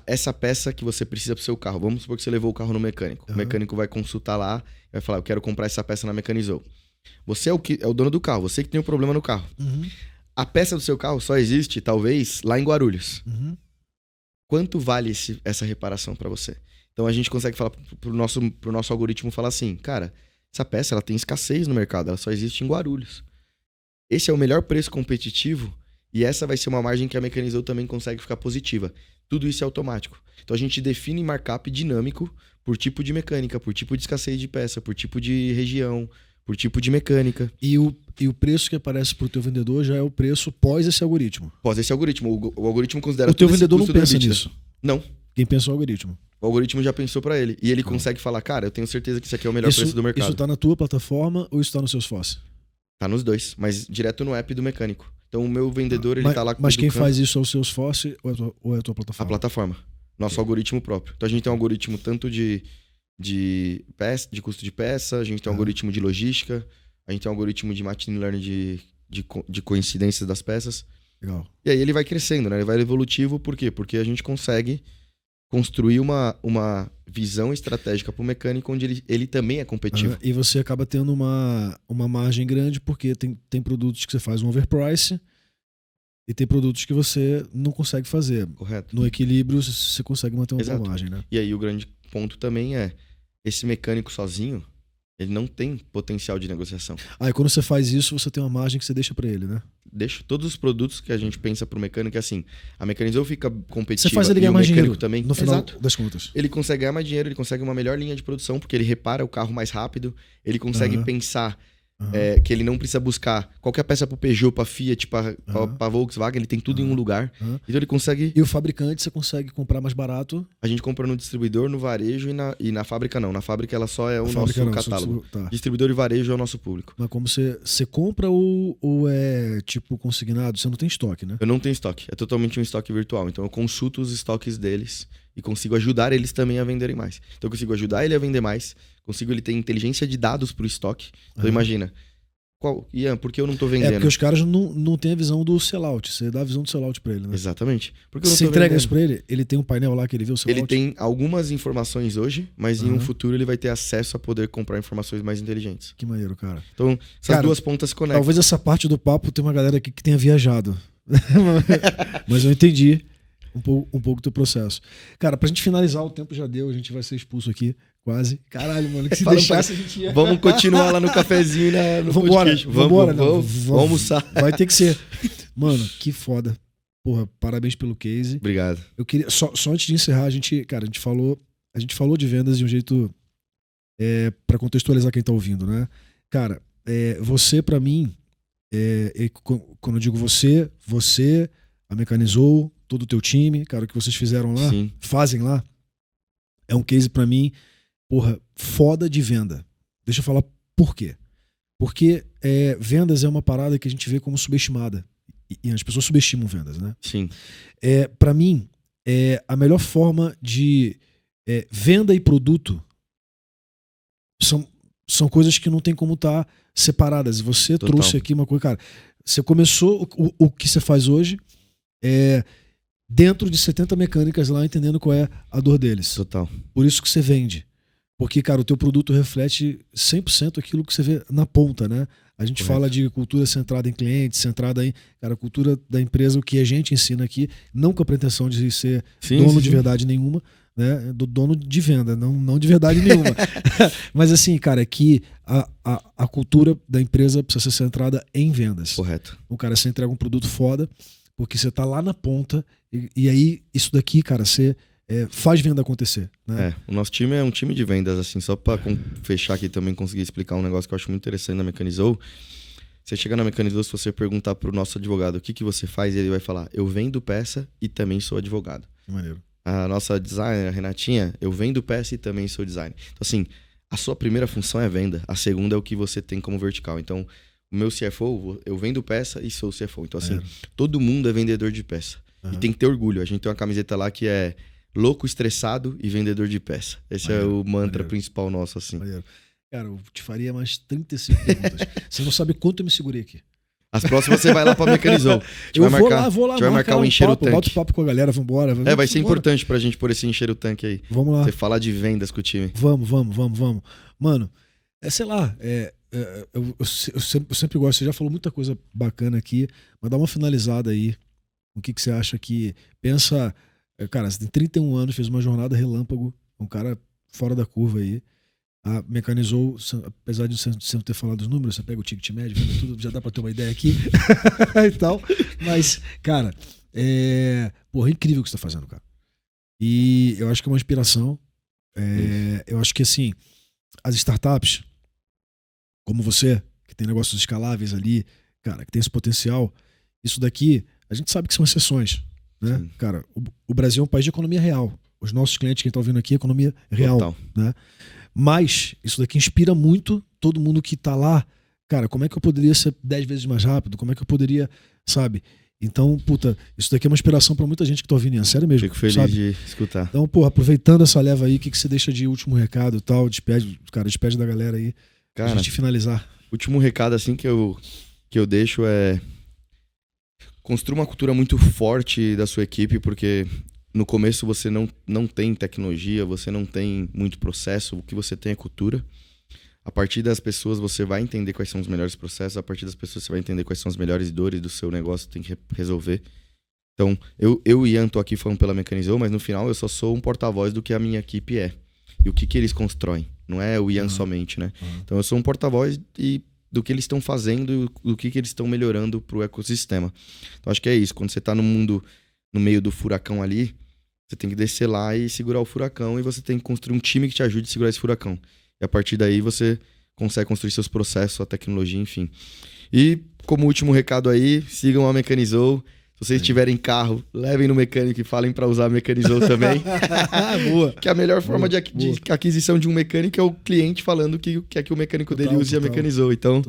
B: Essa peça que você precisa pro seu carro. Vamos supor que você levou o carro no mecânico. O mecânico vai consultar lá e vai falar, eu quero comprar essa peça na Mecanizou. Você é o dono do carro, você que tem um problema no carro.
A: Uhum.
B: A peça do seu carro só existe, talvez, lá em Guarulhos.
A: Uhum.
B: Quanto vale essa reparação para você? Então a gente consegue falar pro nosso algoritmo falar assim, cara, essa peça ela tem escassez no mercado, ela só existe em Guarulhos. Esse é o melhor preço competitivo e essa vai ser uma margem que a Mecanizou também consegue ficar positiva. Tudo isso é automático. Então a gente define markup dinâmico por tipo de mecânica, por tipo de escassez de peça, por tipo de região, por tipo de mecânica.
A: E o preço que aparece pro teu vendedor já é o preço pós esse algoritmo.
B: Pós esse algoritmo. O algoritmo considera
A: O teu
B: todo esse
A: vendedor não
B: custo do
A: pensa
B: EBITDA.
A: nisso.
B: Não.
A: Quem pensa é o algoritmo.
B: O algoritmo já pensou para ele. E ele consegue falar, cara, eu tenho certeza que isso aqui é o melhor preço do mercado.
A: Isso tá na tua plataforma ou isso tá no Salesforce?
B: Tá nos dois, mas direto no app do mecânico. Então o meu vendedor, ele tá lá
A: Mas quem
B: educando
A: faz isso é o Salesforce ou é a tua
B: a
A: plataforma?
B: plataforma. Nosso algoritmo próprio. Então a gente tem um algoritmo tanto de custo de peça, a gente tem um algoritmo de logística, a gente tem um algoritmo de machine learning de coincidências das peças.
A: Legal.
B: E aí ele vai crescendo, né? Ele vai evolutivo, por quê? Porque a gente consegue construir uma visão estratégica para o mecânico onde ele também é competitivo.
A: E você acaba tendo uma margem grande porque tem produtos que você faz um overprice e tem produtos que você não consegue fazer.
B: Correto.
A: No equilíbrio você consegue manter uma boa
B: Exato.
A: margem, né?
B: E aí o grande ponto também é, esse mecânico sozinho, ele não tem potencial de negociação.
A: Aí quando você faz isso, você tem uma margem que você deixa pra ele, né?
B: Deixa todos os produtos que a gente pensa pro mecânico é assim, a Mecanizou fica competitiva
A: Você faz ele
B: e
A: ganhar
B: o
A: mais
B: mecânico
A: dinheiro
B: também.
A: no final
B: Exato.
A: das contas.
B: Ele consegue ganhar mais dinheiro, ele consegue uma melhor linha de produção, porque ele repara o carro mais rápido, ele consegue pensar que ele não precisa buscar qualquer peça pro Peugeot, pra Fiat, pra Volkswagen, ele tem tudo em um lugar. Então ele consegue...
A: E o fabricante você consegue comprar mais barato.
B: A gente compra no distribuidor, no varejo e na fábrica não. Na fábrica ela só é o nosso catálogo.
A: Tá.
B: Distribuidor e varejo é o nosso público.
A: Mas como você compra ou é tipo consignado, você não tem estoque, né?
B: Eu não tenho estoque, é totalmente um estoque virtual. Então eu consulto os estoques deles e consigo ajudar eles também a venderem mais. Então eu consigo ajudar ele a vender mais, consigo ele ter inteligência de dados pro estoque. Então imagina, Ian, por que eu não tô vendendo?
A: É porque os caras não têm a visão do sellout. Você dá a visão do sellout pra ele, né?
B: Exatamente. Porque eu não
A: Você
B: tô
A: entrega
B: vendendo.
A: isso pra ele tem um painel lá que ele vê o sellout.
B: Ele tem algumas informações hoje, mas em um futuro ele vai ter acesso a poder comprar informações mais inteligentes.
A: Que maneiro, cara.
B: Então, essas duas pontas se conectam.
A: Talvez essa parte do papo tenha uma galera aqui que tenha viajado. Mas eu entendi um pouco do teu processo. Cara, pra gente finalizar, o tempo já deu, a gente vai ser expulso aqui, quase. Caralho, mano, que se deixasse a gente ia...
B: Vamos continuar lá no cafezinho, no podcast. Vamos almoçar.
A: Vai ter que ser. Mano, que foda. Porra, parabéns pelo case.
B: Obrigado.
A: Eu queria, só antes de encerrar, a gente falou de vendas de um jeito pra contextualizar quem tá ouvindo, né? Cara, você pra mim, quando eu digo você, a Mecanizou, todo o teu time, cara, o que vocês fizeram lá,
B: Sim.
A: fazem lá, é um case pra mim, porra, foda de venda. Deixa eu falar por quê. Porque vendas é uma parada que a gente vê como subestimada. E as pessoas subestimam vendas, né?
B: Sim.
A: Para mim, a melhor forma de venda e produto são coisas que não tem como estar separadas. Você
B: Total.
A: trouxe aqui uma coisa, cara. Você começou o que você faz hoje dentro de 70 mecânicas lá, entendendo qual é a dor deles.
B: Total.
A: Por isso que você vende. Porque, cara, o teu produto reflete 100% aquilo que você vê na ponta, né? A gente fala de cultura centrada em clientes, centrada em, cara, cultura da empresa, o que a gente ensina aqui, não com a pretensão de ser dono de verdade nenhuma, né? Do dono de venda, não de verdade nenhuma. Mas assim, cara, é que a cultura da empresa precisa ser centrada em vendas.
B: Correto.
A: O cara, você entrega um produto foda, porque você tá lá na ponta, e aí isso daqui, cara, você faz venda acontecer, né?
B: O nosso time é um time de vendas, assim, só pra fechar aqui também, conseguir explicar um negócio que eu acho muito interessante na Mecanizou. Você chega na Mecanizou, se você perguntar pro nosso advogado o que você faz, ele vai falar, eu vendo peça e também sou advogado.
A: Maneiro.
B: A nossa designer, a Renatinha, eu vendo peça e também sou designer. Então, assim, a sua primeira função é venda, a segunda é o que você tem como vertical. Então, o meu CFO, eu vendo peça e sou CFO. Então, assim, todo mundo é vendedor de peça. E tem que ter orgulho. A gente tem uma camiseta lá que é louco, estressado e vendedor de peça. Esse é o mantra principal nosso, assim.
A: Cara, eu te faria mais 35 perguntas. Você não sabe quanto eu me segurei aqui.
B: As próximas você vai lá pra Mecanizou.
A: Eu vou lá,
B: a gente vai marcar um encher o tanque.
A: Bota o papo com a galera, vambora.
B: Vai ser importante pra gente pôr esse encher o tanque aí.
A: Vamos lá.
B: Você falar de vendas com o time.
A: Vamos. Mano, sei lá, eu sempre gosto, você já falou muita coisa bacana aqui, mas dá uma finalizada aí. O que você acha que... Pensa, cara, você tem 31 anos, fez uma jornada relâmpago, um cara fora da curva aí. Mecanizou, apesar de você sempre ter falado dos números, você pega o ticket médio, tudo, já dá pra ter uma ideia aqui e tal. Mas, cara, é incrível o que você tá fazendo, cara. E eu acho que é uma inspiração. Eu acho que, assim, as startups, como você, que tem negócios escaláveis ali, cara, que tem esse potencial, isso daqui, a gente sabe que são exceções, né? Sim. Cara, o Brasil é um país de economia real. Os nossos clientes, quem tá ouvindo aqui, é economia real. Total. Né? Mas isso daqui inspira muito todo mundo que tá lá. Cara, como é que eu poderia ser 10 vezes mais rápido? Como é que eu poderia, sabe? Então, puta, isso daqui é uma inspiração pra muita gente que tá ouvindo. É sério mesmo.
B: Fico feliz, sabe? De escutar.
A: Então, porra, aproveitando essa leva aí, o que você deixa de último recado e tal? Despede da galera aí, cara, pra gente finalizar.
B: Último recado, assim, que eu deixo é... Construa uma cultura muito forte da sua equipe, porque no começo você não tem tecnologia, você não tem muito processo, o que você tem é cultura. A partir das pessoas você vai entender quais são os melhores processos, a partir das pessoas você vai entender quais são as melhores dores do seu negócio, tem que resolver. Então, eu e o Ian tô aqui falando pela Mecanizou, mas no final eu só sou um porta-voz do que a minha equipe é. E o que eles constroem, não é o Ian somente, né? Então eu sou um porta-voz do que eles estão fazendo, do que eles estão melhorando pro ecossistema. Então acho que é isso, quando você tá no meio do furacão ali, você tem que descer lá e segurar o furacão, e você tem que construir um time que te ajude a segurar esse furacão. E a partir daí você consegue construir seus processos, a tecnologia, enfim. E como último recado aí, sigam a Mecanizou. Se vocês tiverem carro, levem no mecânico e falem para usar a Mecanizou também.
A: Boa.
B: Que a melhor forma de aquisição de um mecânico é o cliente falando que quer que o mecânico dele use a Mecanizou. Então,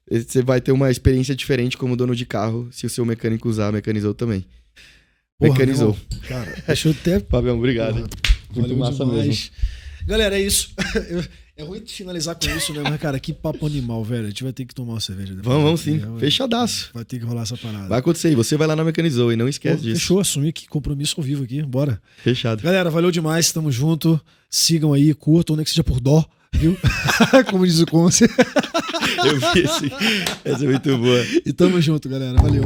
B: você vai ter uma experiência diferente como dono de carro se o seu mecânico usar a Mecanizou também. Mecanizou.
A: Cara, deixa eu até...
B: Fabião, obrigado. Muito massa demais. Mesmo.
A: Galera, é isso. É ruim de finalizar com isso, né? Mas, cara, que papo animal, velho. A gente vai ter que tomar uma cerveja depois.
B: Vamos sim. Fechadaço.
A: Vai ter que rolar essa parada.
B: Vai acontecer. E você vai lá na Mecanizou e não esquece disso.
A: Fechou, assumir que compromisso ao vivo aqui. Bora.
B: Fechado.
A: Galera, valeu demais. Tamo junto. Sigam aí, curtam, nem que seja por dó, viu? Como diz o Conce.
B: Eu vi esse. Essa é muito boa.
A: E tamo junto, galera. Valeu.